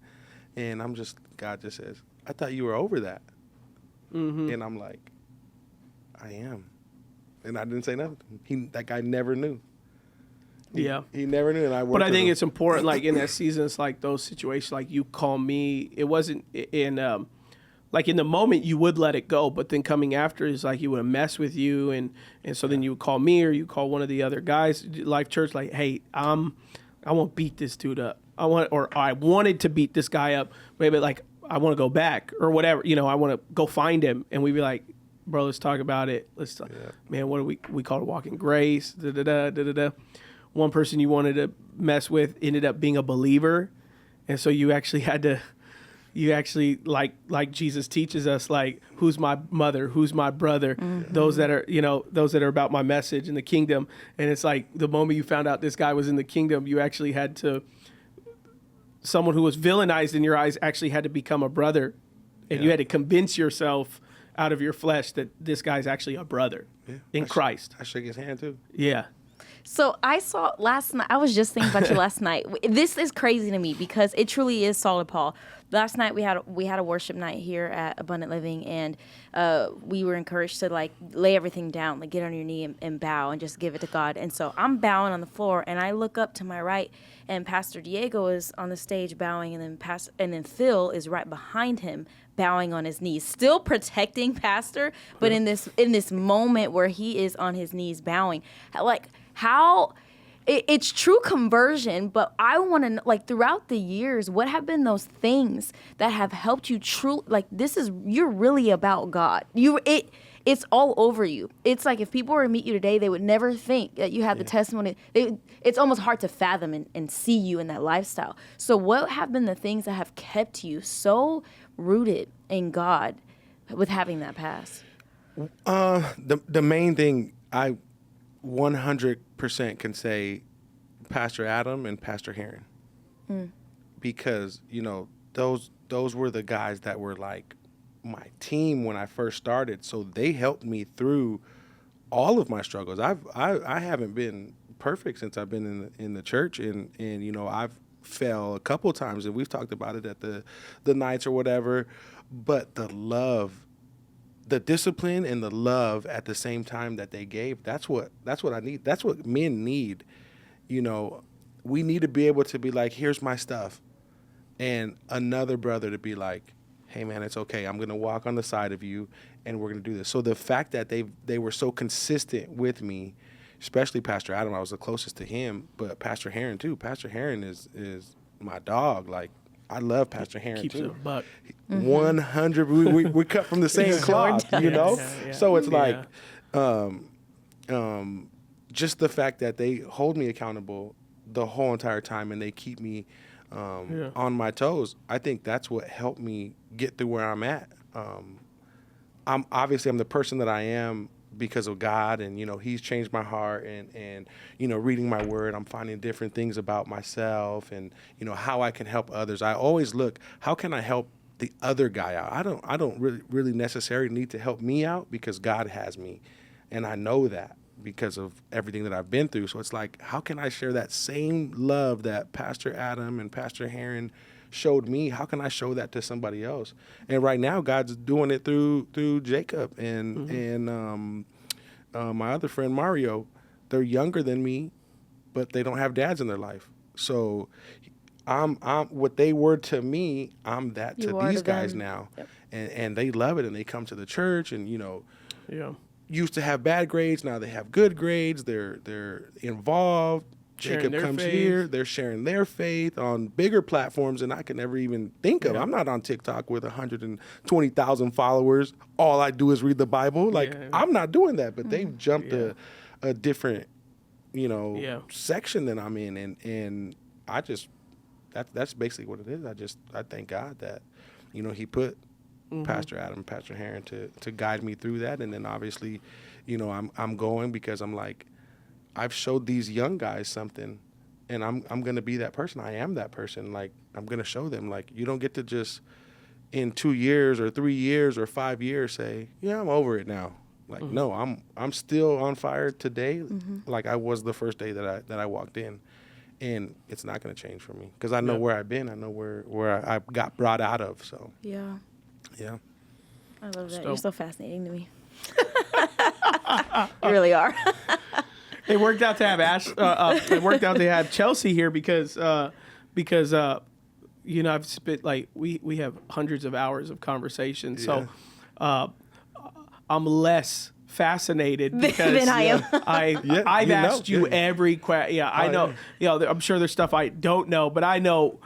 Speaker 6: And God just says, I thought you were over that. Mm-hmm. And I'm like, I am. And I didn't say nothing. That guy never knew. He never knew. And I worked
Speaker 3: But I
Speaker 6: with
Speaker 3: think
Speaker 6: him.
Speaker 3: it's important, like in that season, it's like those situations, like you call me, it wasn't like in the moment you would let it go, but then coming after is like he would mess with you. And so then you would call me or you call one of the other guys, Life Church, like, hey, I want to beat this dude up. I wanted to beat this guy up. Maybe like, I want to go back or whatever, I want to go find him. And we'd be like, bro, let's talk about it. Let's talk. Yeah. Man, what do we call it? Walking grace. One person you wanted to mess with ended up being a believer. And so you actually had to, like Jesus teaches us, like, who's my mother, who's my brother, those that are about my message in the kingdom. And it's like the moment you found out this guy was in the kingdom, you actually had to, someone who was villainized in your eyes actually had to become a brother. And you had to convince yourself out of your flesh that this guy's actually a brother in Christ.
Speaker 6: I shook his hand too.
Speaker 3: Yeah.
Speaker 2: So I saw last night, I was just thinking about you last night. This is crazy to me because it truly is Saul and Paul. Last night we had a worship night here at Abundant Living, and we were encouraged to like lay everything down, like get on your knee and bow and just give it to God. And so I'm bowing on the floor, and I look up to my right, and Pastor Diego is on the stage bowing, and then Phil is right behind him, bowing on his knees, still protecting Pastor, but in this moment where he is on his knees bowing, like how. It's true conversion, but I want to know, like, throughout the years, what have been those things that have helped you truly, like, you're really about God. It's all over you. It's like if people were to meet you today, they would never think that you have the testimony. It's almost hard to fathom and see you in that lifestyle. So what have been the things that have kept you so rooted in God with having that past?
Speaker 6: The main thing I 100% can say Pastor Adam and Pastor Heron. Because, those were the guys that were like my team when I first started. So they helped me through all of my struggles. I haven't been perfect since I've been in the church, and I've fell a couple times, and we've talked about it at the nights or whatever. But the love the discipline and the love at the same time that they gave, that's what I need. That's what men need. You know, we need to be able to be like, here's my stuff. And another brother to be like, hey man, it's okay. I'm going to walk on the side of you and we're going to do this. So the fact that they were so consistent with me, especially Pastor Adam, I was the closest to him, but Pastor Heron too. Pastor Heron is my dog. Like, I love Pastor Heron
Speaker 3: Keeps
Speaker 6: too.
Speaker 3: it a buck.
Speaker 6: 100. We cut from the same cloth, you know?
Speaker 3: Yeah.
Speaker 6: So it's like, just the fact that they hold me accountable the whole entire time and they keep me on my toes. I think that's what helped me get through where I'm at. I'm the person that I am because of God, and, you know, he's changed my heart, and, you know, reading my word, I'm finding different things about myself and, you know, how I can help others. I always look, how can I help the other guy out? I don't really necessarily need to help me out because God has me. And I know that because of everything that I've been through. So it's like, how can I share that same love that Pastor Adam and Pastor Heron showed me? How can I show that to somebody else? And right now, God's doing it through Jacob and my other friend Mario. They're younger than me, but they don't have dads in their life. So I'm what they were to me, I'm that to these guys now.
Speaker 2: Yep.
Speaker 6: And they love it, and they come to the church, and, you know,
Speaker 3: Yeah.
Speaker 6: used to have bad grades, now they have good grades. They're involved.
Speaker 3: Sharing
Speaker 6: Jacob
Speaker 3: their
Speaker 6: comes
Speaker 3: faith.
Speaker 6: here. They're sharing their faith on bigger platforms than I can ever even think of.
Speaker 3: Yeah.
Speaker 6: I'm not on TikTok with 120,000 followers. All I do is read the Bible. Like,
Speaker 3: Yeah.
Speaker 6: I'm not doing that, but they've jumped a different, you know, section than I'm in, and I just that's basically what it is. I thank God that, you know, he put Pastor Adam, Pastor Heron to guide me through that, and then obviously, you know, I'm going because I'm like, I've showed these young guys something, and I'm going to be that person. I am that person. Like, I'm going to show them, like, you don't get to just in 2 years or 3 years or 5 years say, yeah, I'm over it now. Like, no, I'm still on fire today, like I was the first day that I walked in, and it's not going to change for me because I know where I've been. I know where I got brought out of. So
Speaker 2: Yeah.
Speaker 6: yeah.
Speaker 2: I love that.
Speaker 3: So-
Speaker 2: You're so fascinating to me. You really are.
Speaker 3: It worked out to have it worked out to have Chelsea here because you know, I've spent like we have hundreds of hours of conversation, so I'm less fascinated because
Speaker 2: Than I am.
Speaker 3: I've asked you every question. Yeah, I know. You know, I'm sure there's stuff I don't know, but I know.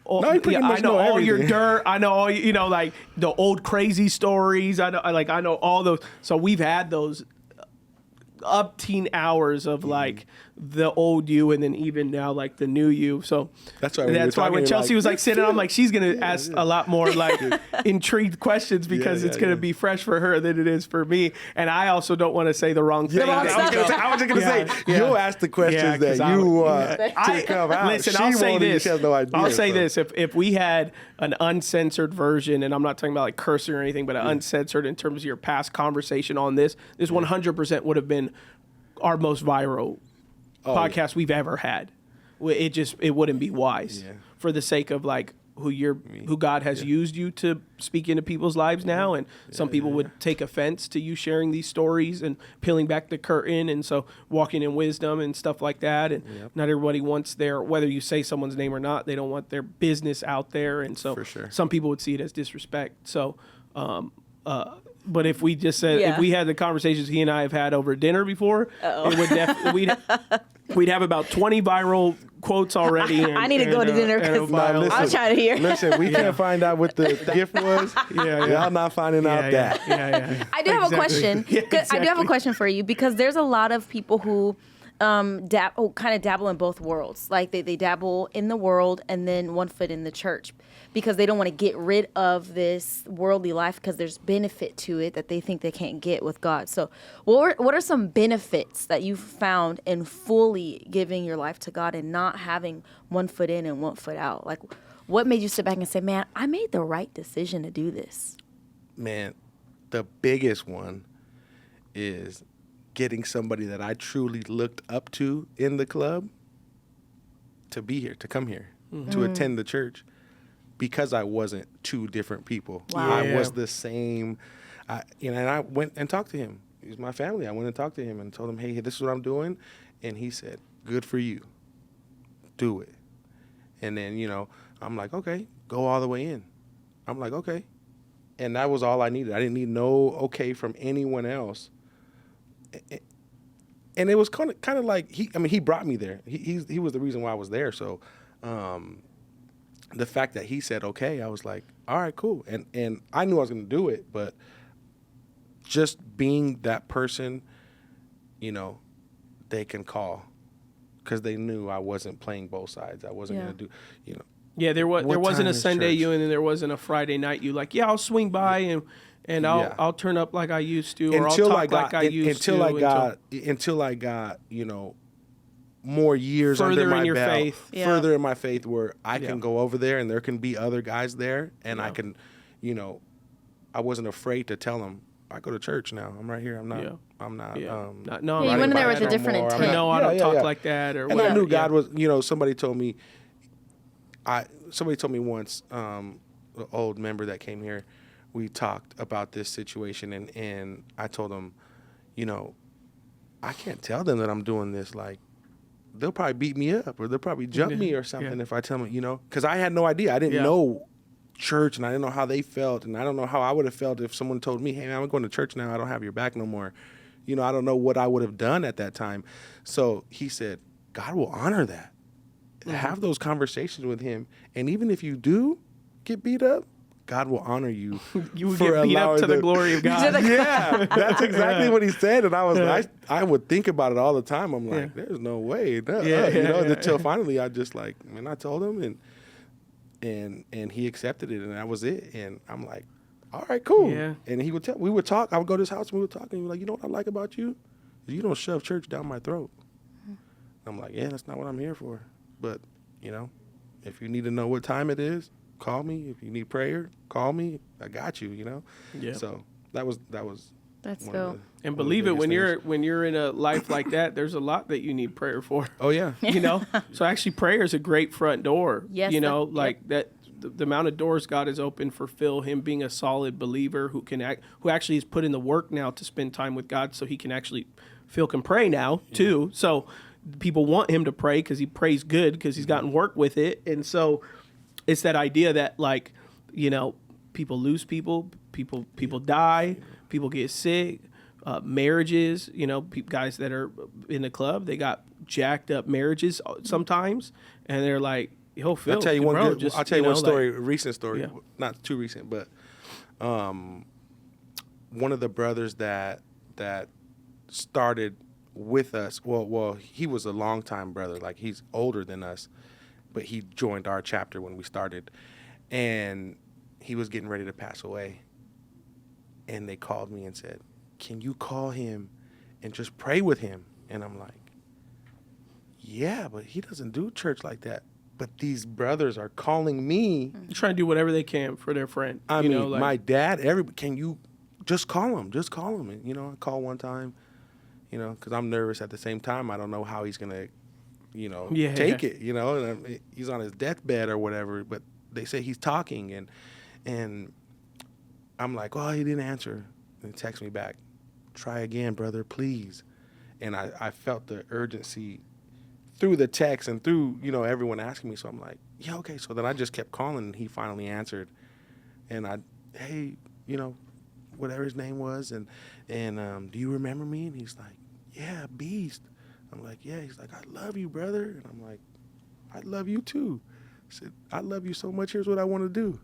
Speaker 6: No, you pretty much
Speaker 3: I know
Speaker 6: know
Speaker 3: all your
Speaker 6: everything.
Speaker 3: dirt. I know all you know, like the old crazy stories. I know all those. So we've had those up teen hours of like the old you, and then even now like the new you. So
Speaker 6: That's why when you were
Speaker 3: why
Speaker 6: talking,
Speaker 3: when
Speaker 6: you're
Speaker 3: Chelsea
Speaker 6: like,
Speaker 3: was like sitting, I'm like, she's gonna ask a lot more like intrigued questions because it's gonna be fresh for her than it is for me. And I also don't want to say the wrong thing.
Speaker 2: wrong stuff.
Speaker 6: I was just gonna say, you'll ask the questions
Speaker 3: 'cause
Speaker 6: that you want
Speaker 3: I-
Speaker 6: to come out.
Speaker 3: Listen,
Speaker 6: She
Speaker 3: I'll say
Speaker 6: won't,
Speaker 3: this.
Speaker 6: She has no idea.
Speaker 3: I'll say
Speaker 6: so.
Speaker 3: this: if we had an uncensored version, and I'm not talking about like cursing or anything, but an uncensored in terms of your past conversation on this 100% would have been our most viral podcast we've ever had. It wouldn't be wise for the sake of like who God has used you to speak into people's lives now, and some people would take offense to you sharing these stories and peeling back the curtain, and so walking in wisdom and stuff like that. And not everybody wants whether you say someone's name or not, they don't want their business out there, and so
Speaker 6: For sure.
Speaker 3: some people would see it as disrespect. So but if we just said, if we had the conversations he and I have had over dinner before, it would definitely we'd have about 20 viral quotes already.
Speaker 2: I need to go to dinner because I'm trying to hear.
Speaker 6: Listen, we can't find out what the gift was. Y'all not finding out that.
Speaker 2: I do have a question. I do have a question for you because there's a lot of people who kind of dabble in both worlds. Like they dabble in the world and then one foot in the church because they don't want to get rid of this worldly life because there's benefit to it that they think they can't get with God. So what are some benefits that you've found in fully giving your life to God and not having one foot in and one foot out? Like, what made you sit back and say, man, I made the right decision to do this?
Speaker 6: Man, the biggest one is getting somebody that I truly looked up to in the club to be here, to come here, to attend the church, because I wasn't two different people.
Speaker 2: Wow.
Speaker 6: I was the same. And I went and talked to him. He's my family. I went and talked to him and told him, hey, this is what I'm doing. And he said, good for you. Do it. And then, I'm like, okay, go all the way in. I'm like, okay. And that was all I needed. I didn't need no okay from anyone else. And it was kind of like, he brought me there. He was the reason why I was there. So the fact that he said, okay, I was like, all right, cool. And I knew I was going to do it, but just being that person, they can call because they knew I wasn't playing both sides. I wasn't going to do,
Speaker 1: Yeah, there wasn't a Sunday
Speaker 6: church?
Speaker 1: you and then there wasn't a Friday night you like, yeah, I'll swing by and I'll turn up like I used to, or I'll talk like I used to.
Speaker 6: Until I got, more years
Speaker 1: Further
Speaker 6: under my
Speaker 1: in your
Speaker 6: belt,
Speaker 1: faith.
Speaker 2: Yeah.
Speaker 6: further in my faith, where I can go over there and there can be other guys there, and I can, I wasn't afraid to tell them, I go to church now. I'm right here. I'm not.
Speaker 1: Yeah.
Speaker 6: I'm not.
Speaker 1: Yeah.
Speaker 2: Yeah, you went in there with a different intent.
Speaker 1: I don't talk like that, or
Speaker 6: and
Speaker 1: whatever.
Speaker 6: I knew God was. Somebody told me. Somebody told me once, an old member that came here, we talked about this situation, and I told him, I can't tell them that I'm doing this. Like, they'll probably beat me up, or they'll probably jump me or something if I tell them, because I had no idea. I didn't know church, and I didn't know how they felt, and I don't know how I would have felt if someone told me, hey, man, I'm going to church now. I don't have your back no more. I don't know what I would have done at that time. So he said, God will honor that. Have those conversations with him, and even if you do get beat up, God will honor you.
Speaker 1: You would get beat up to the glory of God.
Speaker 6: Yeah, that's exactly what he said, and I was I would think about it all the time. I'm like, there's no way, until finally I just I told him, and he accepted it, and that was it. And I'm like, all right, cool.
Speaker 1: Yeah.
Speaker 6: And we would talk. I would go to his house, and we would talk, and he was like, you know what I like about you? You don't shove church down my throat. I'm like, yeah, that's not what I'm here for. But, if you need to know what time it is, call me. If you need prayer, call me. I got you,
Speaker 1: Yeah.
Speaker 6: So that was
Speaker 2: That's
Speaker 6: one
Speaker 2: dope.
Speaker 6: of the-
Speaker 1: And
Speaker 6: one of the
Speaker 1: believe it,
Speaker 6: biggest
Speaker 1: when
Speaker 6: things.
Speaker 1: you're in a life like that, there's a lot that you need prayer for.
Speaker 6: Oh, yeah.
Speaker 1: So actually prayer is a great front door.
Speaker 2: Yes,
Speaker 1: that the amount of doors God has opened for Phil, him being a solid believer who actually has put in the work now to spend time with God, so he can actually, Phil can pray now too. So people want him to pray because he prays good because he's gotten work with it. And so it's that idea that people lose people die, people get sick, marriages, guys that are in the club, they got jacked up marriages sometimes, and they're like, yo, Phil,
Speaker 6: I'll tell you one story, a recent story, not too recent, but one of the brothers that started with us, well, he was a longtime brother, like he's older than us, but he joined our chapter when we started, and he was getting ready to pass away, and they called me and said, can you call him and just pray with him? And I'm like, yeah, but he doesn't do church like that. But these brothers are calling me.
Speaker 1: trying to do whatever they can for their friend.
Speaker 6: My dad, can you just call him? Just call him. And, I called one time, because I'm nervous at the same time. I don't know how he's going to, take it, and he's on his deathbed or whatever. But they say he's talking, and I'm like, oh, he didn't answer. And he texts me back, try again, brother, please. And I felt the urgency through the text and through, everyone asking me. So I'm like, yeah, okay. So then I just kept calling, and he finally answered. And hey, whatever his name was, and do you remember me? And he's like, yeah, Beast. I'm like, yeah. He's like, I love you, brother. And I'm like, I love you too. I said, I love you so much. Here's what I want to do.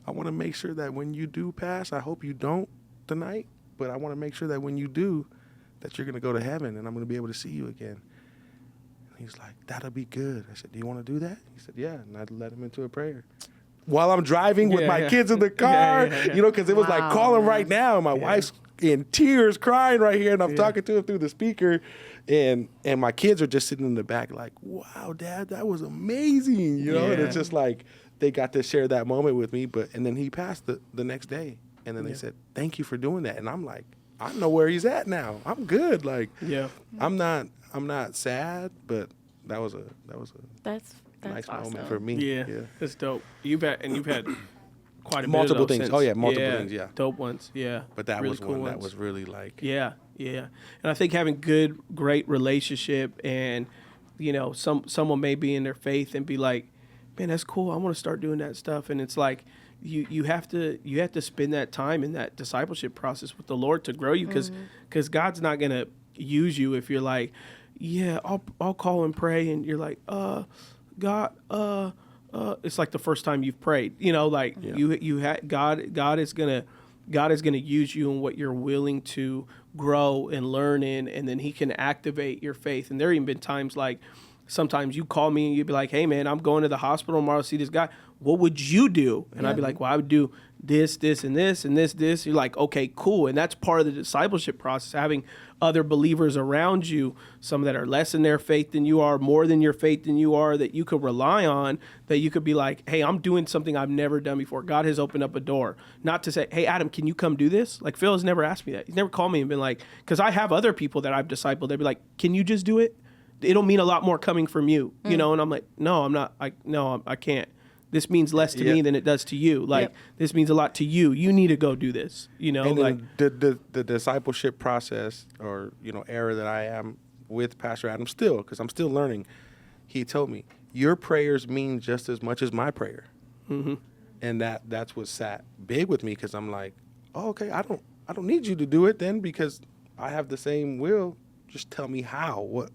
Speaker 6: I want to make sure that when you do pass, I hope you don't tonight, but I want to make sure that when you do, that you're going to go to heaven and I'm going to be able to see you again. And he's like, that'll be good. I said, do you want to do that? He said, yeah. And I led him into a prayer. While I'm driving with my kids in the car, because it was like, call him right now. And my wife's in tears crying right here, and I'm talking to him through the speaker. And my kids are just sitting in the back like, wow, Dad, that was amazing. And it's just like they got to share that moment with me. And then he passed the next day. And then they said, thank you for doing that. And I'm like, I know where he's at now. I'm good. Like, I'm not sad, but that was a
Speaker 2: That's
Speaker 6: nice
Speaker 2: awesome.
Speaker 6: moment for me.
Speaker 1: Yeah, that's dope. You've had
Speaker 3: quite a
Speaker 6: Multiple
Speaker 3: bit of
Speaker 6: things.
Speaker 3: those
Speaker 6: Oh,
Speaker 3: since.
Speaker 6: yeah, multiple things, yeah.
Speaker 3: Dope ones, yeah.
Speaker 6: But that
Speaker 3: Really
Speaker 6: was
Speaker 3: cool
Speaker 6: one that
Speaker 3: ones.
Speaker 6: was really like,
Speaker 3: Yeah, yeah. And I think having great relationship and, you know, someone may be in their faith and be like, man, that's cool. I want to start doing that stuff. And it's like, you have to spend that time in that discipleship process with the Lord to grow you, because God's not going to use you if you're like, yeah, I'll call and pray. And you're like, God, it's like the first time you've prayed, you know, like God is going to use you in what you're willing to grow and learn in, and then he can activate your faith. And there even been times like sometimes you call me and you'd be like, hey man, I'm going to the hospital tomorrow to see this guy. What would you do? And I'd be like, well, I would do this, this, and this, and this. You're like, okay, cool. And that's part of the discipleship process, having other believers around you, some that are less in their faith than you are, more than your faith than you are, that you could rely on, that you could be like, hey, I'm doing something I've never done before. God has opened up a door. Not to say, hey, Adam, can you come do this? Like Phil has never asked me that. He's never called me and been like, because I have other people that I've discipled. They'd be like, can you just do it? It'll mean a lot more coming from you, you know? And I'm like, no, I'm not. I can't. This means less to me than it does to you. Like, this means a lot to you. You need to go do this, you know?
Speaker 6: and
Speaker 3: like
Speaker 6: the discipleship process, or, you know, era that I am with Pastor Adam still, because I'm still learning. He told me, your prayers mean just as much as my prayer. Mm-hmm. And that's what sat big with me, because I'm like, oh, okay, I don't need you to do it then, because I have the same will. Just tell me how. What?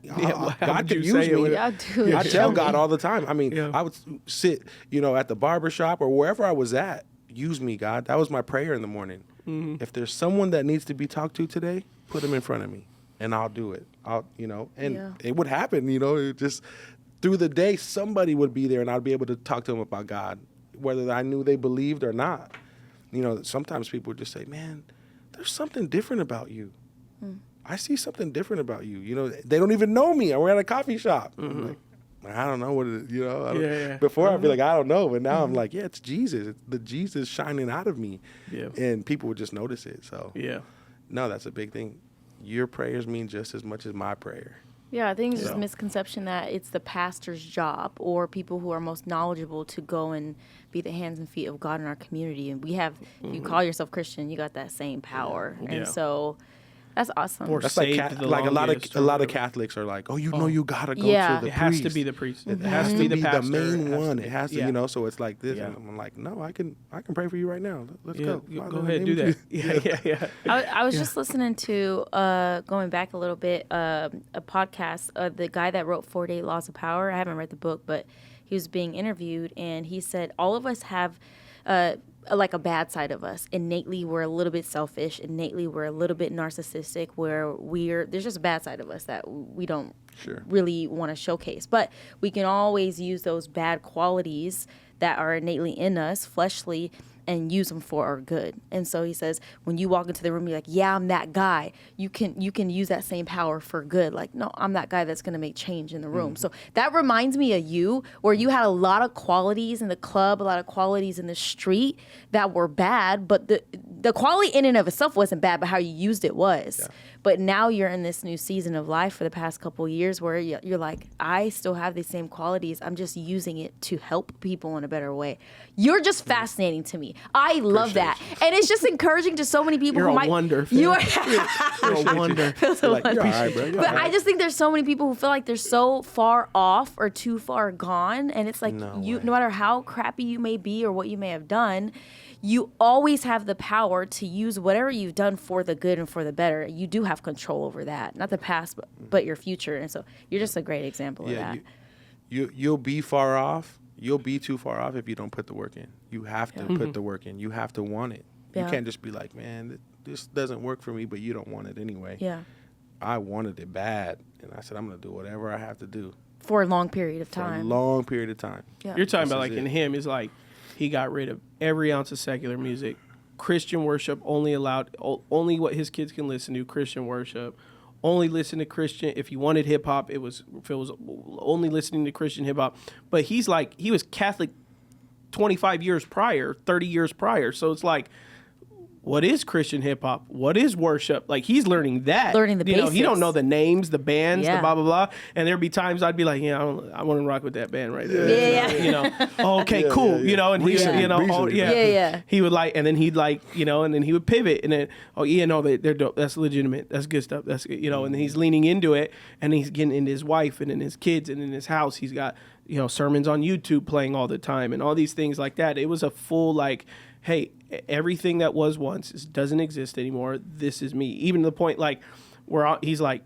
Speaker 3: how
Speaker 6: God
Speaker 3: would
Speaker 6: could
Speaker 3: you
Speaker 6: use
Speaker 3: say it
Speaker 6: me.
Speaker 3: with-
Speaker 2: Yeah, dude.
Speaker 6: I tell God all the time. I mean,
Speaker 3: Yeah.
Speaker 6: I would sit, you know, at the barbershop or wherever I was at. Use me, God. That was my prayer in the morning.
Speaker 3: Mm-hmm.
Speaker 6: If there's someone that needs to be talked to today, put them in front of me, and I'll do it. You know, and it would happen. You know, it just through the day, somebody would be there, and I'd be able to talk to them about God, whether I knew they believed or not. You know, sometimes people would just say, "Man, there's something different about you." I see something different about you. You know, they don't even know me. We're at a coffee shop. I'm like, I don't know what it is. You know, I don't, before I'd be like, I don't know. But now I'm like, yeah, it's Jesus. It's the Jesus shining out of me.
Speaker 3: Yeah.
Speaker 6: And people would just notice it. So,
Speaker 3: yeah.
Speaker 6: no, that's a big thing. Your prayers mean just as much as my prayer.
Speaker 2: Yeah, I think it's just a misconception that it's the pastor's job or people who are most knowledgeable to go and be the hands and feet of God in our community. And we have, if you call yourself Christian, you got that same power.
Speaker 3: Yeah.
Speaker 2: And so that's awesome.
Speaker 3: Or
Speaker 6: That's like
Speaker 3: saved the
Speaker 6: like a lot
Speaker 3: longest
Speaker 6: of
Speaker 3: or whatever.
Speaker 6: Catholics are like, oh, you know, you gotta go
Speaker 2: Yeah.
Speaker 6: to the
Speaker 3: It has to
Speaker 6: priest.
Speaker 3: be the priest.
Speaker 6: It has to be the
Speaker 3: pastor.
Speaker 6: main
Speaker 3: It has
Speaker 6: one.
Speaker 3: to be-
Speaker 6: It has to,
Speaker 3: yeah.
Speaker 6: you know. So it's like this.
Speaker 3: Yeah.
Speaker 6: And I'm like, no, I can pray for you right now. Let's
Speaker 3: Yeah,
Speaker 6: go.
Speaker 3: you
Speaker 6: Father,
Speaker 3: go
Speaker 6: in the
Speaker 3: ahead,
Speaker 6: name
Speaker 3: do
Speaker 6: of
Speaker 3: that.
Speaker 6: Jesus.
Speaker 3: Yeah.
Speaker 2: I was just listening to, going back a little bit, a podcast, the guy that wrote 48 Laws of Power. I haven't read the book, but he was being interviewed, and he said all of us have like a bad side of us. Innately, we're a little bit selfish. Innately, we're a little bit narcissistic, where there's just a bad side of us that we don't really want to showcase. But we can always use those bad qualities that are innately in us, fleshly, and use them for our good. And so he says, when you walk into the room, you're like, yeah, I'm that guy. You can use that same power for good. Like, no, I'm that guy that's going to make change in the room. So that reminds me of you, where you had a lot of qualities in the club, a lot of qualities in the street that were bad, but the quality in and of itself wasn't bad, but how you used it was. Yeah. But now you're in this new season of life for the past couple of years where you're like, I still have these same qualities. I'm just using it to help people in a better way. You're just fascinating to me. I love that. And it's just encouraging to so many people
Speaker 3: You're
Speaker 2: who
Speaker 3: a
Speaker 2: might.
Speaker 3: wonder, Phil.
Speaker 2: You are
Speaker 3: You're a wonder.
Speaker 2: Phil's a
Speaker 6: Like,
Speaker 2: wonder.
Speaker 6: you're all right, bro. You're
Speaker 2: But
Speaker 6: all right.
Speaker 2: I just think there's so many people who feel like they're so far off or too far gone. And it's like,
Speaker 6: No
Speaker 2: no matter how crappy you may be or what you may have done, you always have the power to use whatever you've done for the good and for the better. You do have control over that, not the past, but your future. And so you're just a great example of that.
Speaker 6: You'll be far off. You'll be too far off if you don't put the work in. You have to put the work in. You have to want it. You
Speaker 2: Yeah.
Speaker 6: can't just be like, man, this doesn't work for me, but you don't want it anyway.
Speaker 2: Yeah.
Speaker 6: I wanted it bad, and I said, I'm going to do whatever I have to do
Speaker 2: For a long period of
Speaker 6: for a
Speaker 2: time.
Speaker 6: long period of time.
Speaker 2: Yeah.
Speaker 3: You're talking
Speaker 6: This
Speaker 3: about
Speaker 6: is
Speaker 3: like in
Speaker 6: it.
Speaker 3: him is like he got rid of every ounce of secular music. Christian worship only what his kids can listen to. Christian worship, only listen to Christian. If he wanted hip hop, it was only listening to Christian hip hop. But he was Catholic 25 years prior, 30 years prior. So it's like,
Speaker 1: what is Christian hip hop? What is worship? Like he's learning that.
Speaker 2: Learning the
Speaker 1: He don't
Speaker 2: basics.
Speaker 1: know the names, the bands, the
Speaker 2: Yeah.
Speaker 1: blah blah blah. And there'd be times I'd be like, I want to rock with that band right there.
Speaker 2: Yeah.
Speaker 1: Okay,
Speaker 6: Yeah,
Speaker 1: cool.
Speaker 6: yeah, yeah.
Speaker 1: And he,
Speaker 6: Recently,
Speaker 1: yeah.
Speaker 6: recently.
Speaker 2: Yeah.
Speaker 1: He would like, and then he'd like, and then he would pivot, and then, they're dope. That's legitimate. That's good stuff. That's good, and then he's leaning into it, and he's getting into his wife and in his kids and in his house. He's got, sermons on YouTube playing all the time and all these things like that. It was a full like, hey, everything that was once doesn't exist anymore. This is me. Even to the point like where he's like,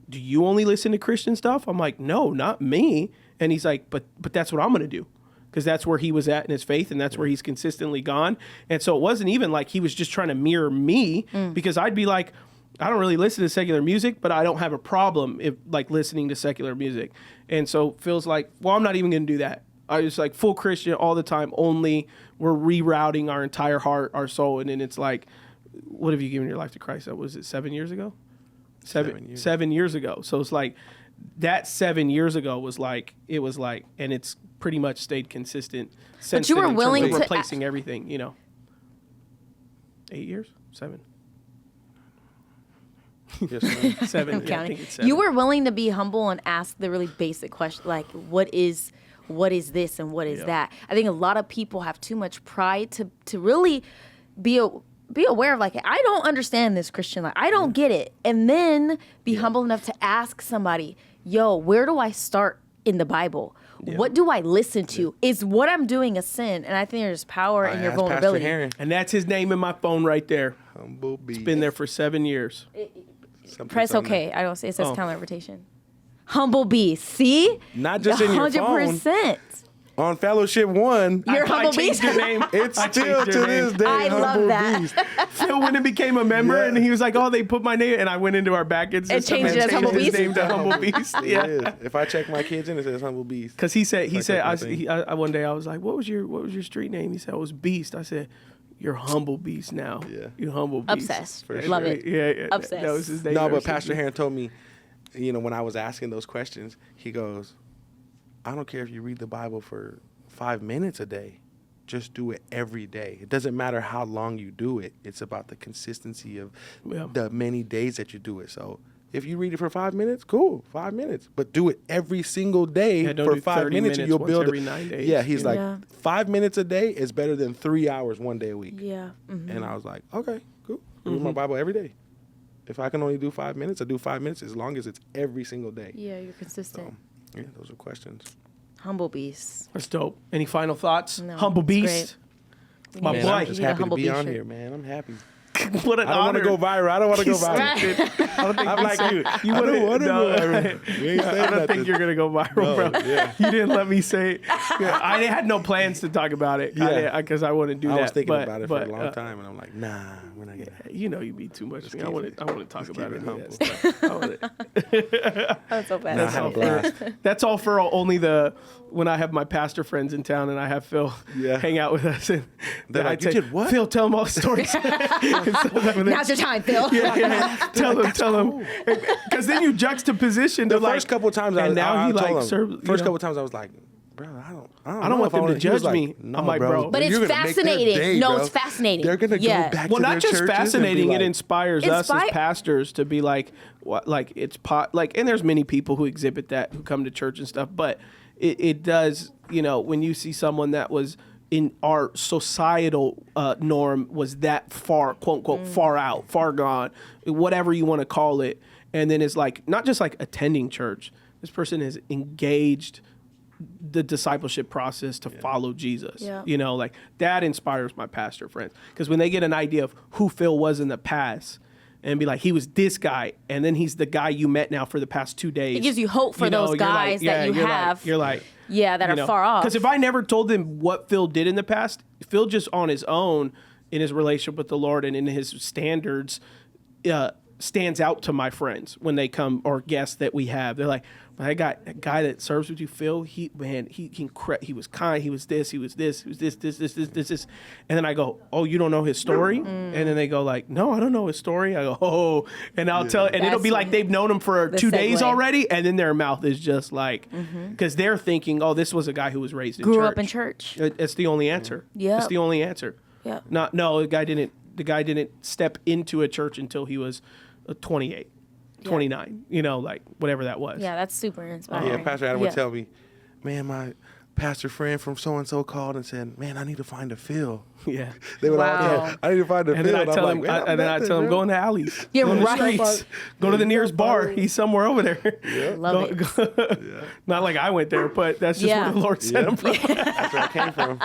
Speaker 1: do you only listen to Christian stuff? I'm like, no, not me. And he's like, but that's what I'm going to do. Because that's where he was at in his faith, and that's where he's consistently gone. And so it wasn't even like he was just trying to mirror me, because I'd be like, I don't really listen to secular music, but I don't have a problem if like listening to secular music. And so Phil's like, well, I'm not even going to do that. I was like full Christian all the time. Only we're rerouting our entire heart, our soul, and then it's like, what have you given your life to Christ? That was it 7 years ago. 7 years ago. So it's like that 7 years ago was like, it was like, and it's pretty much stayed consistent since.
Speaker 2: you
Speaker 1: then
Speaker 2: were
Speaker 1: in terms
Speaker 2: willing
Speaker 1: of
Speaker 2: to
Speaker 1: replacing everything. 8 years, 7.
Speaker 6: Yes, ma'am.
Speaker 1: 7.
Speaker 2: I'm
Speaker 1: I
Speaker 2: counting.
Speaker 1: think it's 7.
Speaker 2: You were willing to be humble and ask the really basic question, like what is this and what is that? I think a lot of people have too much pride to really be aware of, like, I don't understand this Christian life. I don't get it. And then be humble enough to ask somebody, yo, where do I start in the Bible? What do I listen to? Is what I'm doing a sin? And I think there's power in your
Speaker 6: asked Pastor
Speaker 2: vulnerability.
Speaker 6: Heron.
Speaker 1: And that's his name in my phone right there.
Speaker 6: Humble beast.
Speaker 1: Been there for 7 years.
Speaker 2: Press okay. I don't say it says counter invitation. Humble beast. See?
Speaker 6: Not just in your phone.
Speaker 2: 100%.
Speaker 6: On Fellowship 1,
Speaker 2: You're
Speaker 1: I
Speaker 2: humble
Speaker 1: changed
Speaker 2: beast.
Speaker 1: your name.
Speaker 6: it's
Speaker 1: I
Speaker 6: still
Speaker 1: changed
Speaker 6: to
Speaker 1: your
Speaker 6: this
Speaker 1: name.
Speaker 6: day
Speaker 2: I love
Speaker 6: Humble
Speaker 2: that.
Speaker 6: Beast.
Speaker 1: Phil went and became a member, and he was like, "Oh, they put my name," and I went into our backend system
Speaker 2: changed it as Humble
Speaker 1: his
Speaker 2: Beast?
Speaker 1: name to Humble Beast.
Speaker 6: It
Speaker 1: Yeah,
Speaker 6: is. If I check my kids in, it says Humble Beast.
Speaker 1: because he said,
Speaker 6: my thing.
Speaker 1: I one day I was like, "What was your street name?" He said, "It was Beast." I said, "You're Humble Beast now.
Speaker 6: Yeah.
Speaker 1: You Humble Beast."
Speaker 2: Obsessed.
Speaker 6: For
Speaker 2: Love
Speaker 6: sure.
Speaker 2: it.
Speaker 1: Yeah.
Speaker 2: Obsessed.
Speaker 1: That was his name.
Speaker 6: No,
Speaker 1: ever
Speaker 6: but
Speaker 1: since.
Speaker 6: Pastor Heron told me, when I was asking those questions, he goes, I don't care if you read the Bible for 5 minutes a day. Just do it every day. It doesn't matter how long you do it. It's about the consistency of the many days that you do it. So if you read it for 5 minutes, cool, 5 minutes. But do it every single day
Speaker 1: Yeah, don't
Speaker 6: for
Speaker 1: do
Speaker 6: 5
Speaker 1: 30
Speaker 6: minutes, and
Speaker 1: minutes
Speaker 6: you'll
Speaker 1: once
Speaker 6: build
Speaker 1: every
Speaker 6: it.
Speaker 1: 9 days.
Speaker 6: Yeah, he's like,
Speaker 2: Yeah.
Speaker 6: 5 minutes a day is better than 3 hours one day a week.
Speaker 2: Yeah. Mhm.
Speaker 6: And I was like, okay, cool. I read my Bible every day. If I can only do 5 minutes, I do 5 minutes as long as it's every single day.
Speaker 2: Yeah, you're consistent.
Speaker 6: Yeah, those are questions.
Speaker 2: Humble beast.
Speaker 1: That's dope. Any final thoughts?
Speaker 2: No,
Speaker 1: Humble
Speaker 2: it's
Speaker 1: Beast. My
Speaker 6: Man,
Speaker 1: boy.
Speaker 6: I'm just
Speaker 2: You need a
Speaker 6: happy to
Speaker 2: Humble
Speaker 6: be
Speaker 2: Beast
Speaker 6: on
Speaker 2: shirt.
Speaker 6: here, man. I'm happy.
Speaker 1: What an
Speaker 6: I don't want
Speaker 1: honor.
Speaker 6: to go viral. I don't want to go
Speaker 1: He's
Speaker 6: viral.
Speaker 1: I don't think
Speaker 6: I'm like you.
Speaker 1: You
Speaker 6: I don't
Speaker 1: wouldn't-
Speaker 6: want to
Speaker 1: no,
Speaker 6: go viral. You ain't saying
Speaker 1: I don't
Speaker 6: nothing.
Speaker 1: think you're gonna go viral,
Speaker 6: No,
Speaker 1: bro.
Speaker 6: yeah.
Speaker 1: You didn't let me say it. Yeah, I had no plans to talk about it.
Speaker 6: Yeah.
Speaker 1: Because I wouldn't do that.
Speaker 6: I was thinking
Speaker 1: but,
Speaker 6: about it for a long time, and I'm like, nah, we're not gonna.
Speaker 1: You know, you be too much. I want to talk about it.
Speaker 6: keep it humble.
Speaker 2: That's so bad.
Speaker 6: Nah, I had a blast.
Speaker 1: That's all for only when I have my pastor friends in town and I have Phil hang out with us. And
Speaker 6: They're like,
Speaker 1: I'd
Speaker 6: "You
Speaker 1: say,
Speaker 6: did what?"
Speaker 1: Phil, tell them all the stories.
Speaker 2: Now's your time, Phil.
Speaker 1: Tell them. Because then you juxtaposition
Speaker 6: The
Speaker 1: to
Speaker 6: first couple times,
Speaker 1: and now
Speaker 6: I
Speaker 1: he
Speaker 6: told
Speaker 1: like
Speaker 6: him,
Speaker 1: serves.
Speaker 6: first couple times I was like, bro, I don't
Speaker 1: don't
Speaker 6: know
Speaker 1: want
Speaker 6: if I
Speaker 1: them to
Speaker 6: wanna-" He was
Speaker 1: judge me.
Speaker 6: No,
Speaker 1: I'm like, bro.
Speaker 2: But it's
Speaker 6: you're gonna make their
Speaker 2: fascinating.
Speaker 6: day,
Speaker 2: No,
Speaker 6: bro.
Speaker 2: it's fascinating.
Speaker 6: They're gonna
Speaker 2: Yeah.
Speaker 6: go back
Speaker 1: Well,
Speaker 6: to
Speaker 1: not
Speaker 6: their
Speaker 1: just
Speaker 6: churches and be
Speaker 1: fascinating,
Speaker 6: like,
Speaker 1: it inspires us as
Speaker 2: Inspi-
Speaker 1: pastors to be like, what, like it's and there's many people who exhibit that who come to church and stuff, but it does, when you see someone that was in our societal norm was that far, quote unquote, far out, far gone, whatever you want to call it, and then it's like not just like attending church. This person has engaged the discipleship process to follow Jesus.
Speaker 2: Yeah.
Speaker 1: Like that inspires my pastor friends. Because when they get an idea of who Phil was in the past and be like, he was this guy, and then he's the guy you met now for the past 2 days.
Speaker 2: It gives you hope for those
Speaker 1: you're
Speaker 2: guys that you have.
Speaker 1: You're like,
Speaker 2: Yeah, that are far off.
Speaker 1: because if I never told them what Phil did in the past, Phil just on his own in his relationship with the Lord and in his standards stands out to my friends when they come or guests that we have. They're like, that guy that serves with you, Phil, he was kind, he was this, he was this, he was this. And then I go, oh, you don't know his story? And then they go like, no, I don't know his story. I go, oh, and I'll tell, and it'll be
Speaker 2: That's
Speaker 1: like they've known him for
Speaker 2: the
Speaker 1: 2 days
Speaker 2: segue.
Speaker 1: already, and then their mouth is just like, because they're thinking, oh, this was a guy who was raised in church.
Speaker 2: Grew up in church.
Speaker 1: It's the only answer.
Speaker 2: Yeah.
Speaker 1: It's the only answer.
Speaker 2: Yeah.
Speaker 1: No, the guy didn't
Speaker 3: the guy didn't step into a church until he was 28, 29, you know, like whatever that was.
Speaker 2: Yeah, that's super inspiring.
Speaker 6: Yeah, Pastor Adam would tell me, man, my pastor friend from so-and-so called and said, man, I need to find a fill.
Speaker 3: Yeah.
Speaker 6: They would all
Speaker 2: Wow.
Speaker 6: tell, I need to find a
Speaker 3: And
Speaker 6: fill.
Speaker 3: then I tell him,
Speaker 6: man,
Speaker 3: and then I tell him, go in the alleys,
Speaker 2: Yeah,
Speaker 3: go in the
Speaker 2: right.
Speaker 3: streets, go to the nearest bar. He's somewhere over there.
Speaker 2: Love it.
Speaker 3: Not like I went there, but that's just
Speaker 2: Yeah.
Speaker 3: where the Lord sent him from.
Speaker 6: That's where I came from.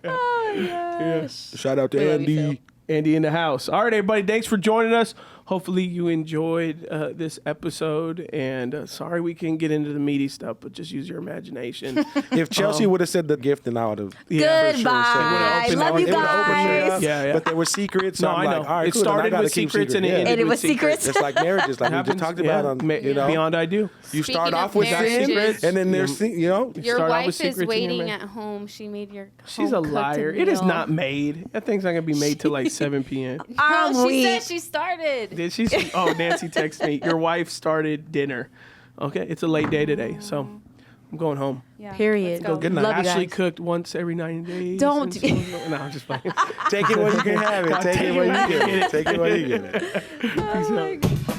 Speaker 3: Yeah.
Speaker 6: Shout out to
Speaker 2: We love you,
Speaker 6: Andy.
Speaker 3: Andy in the house. All right, everybody. Thanks for joining us. Hopefully you enjoyed this episode. And sorry we couldn't get into the meaty stuff, but just use your imagination.
Speaker 6: If Chelsea would have said the gift, then I would have.
Speaker 2: Goodbye.
Speaker 3: opened
Speaker 2: Love you
Speaker 6: It would've opened it
Speaker 2: guys.
Speaker 6: up,
Speaker 3: Yeah.
Speaker 6: But there were secrets. So
Speaker 3: No,
Speaker 6: I'm
Speaker 3: I
Speaker 6: like,
Speaker 3: know.
Speaker 6: all right,
Speaker 3: It
Speaker 6: cool, then I
Speaker 3: started
Speaker 6: gotta
Speaker 3: with
Speaker 6: keep
Speaker 3: secrets and it
Speaker 6: Yeah.
Speaker 3: ended
Speaker 2: And it
Speaker 3: with
Speaker 2: was secrets.
Speaker 6: It's like marriages, like we just talked about on, you know,
Speaker 3: Beyond I Do.
Speaker 6: you
Speaker 5: Speaking
Speaker 6: start
Speaker 5: of
Speaker 6: off with
Speaker 5: marriages,
Speaker 6: secrets, and then there's, you know,
Speaker 5: Your
Speaker 3: start off with
Speaker 5: wife is
Speaker 3: secrets in your
Speaker 5: waiting
Speaker 3: marriage.
Speaker 5: at home. She made your.
Speaker 3: She's a
Speaker 5: home-cooked
Speaker 3: liar. It is
Speaker 5: meal.
Speaker 3: not made. That thing's not going to be made till like 7 p.m.
Speaker 2: I'm
Speaker 5: No, she
Speaker 2: weak.
Speaker 5: said she started.
Speaker 3: Did she? Oh, Nancy texted me. Your wife started dinner. Okay, it's a late day today, so I'm going home.
Speaker 5: Yeah,
Speaker 2: Period.
Speaker 5: let's go.
Speaker 6: Good night.
Speaker 2: Love you
Speaker 3: Ashley
Speaker 2: guys.
Speaker 3: cooked once every 90 days.
Speaker 2: Don't.
Speaker 3: and so- no, I'm just playing.
Speaker 6: take it when you can have it. Take it when you get it. Take it when you get it.
Speaker 3: Peace out.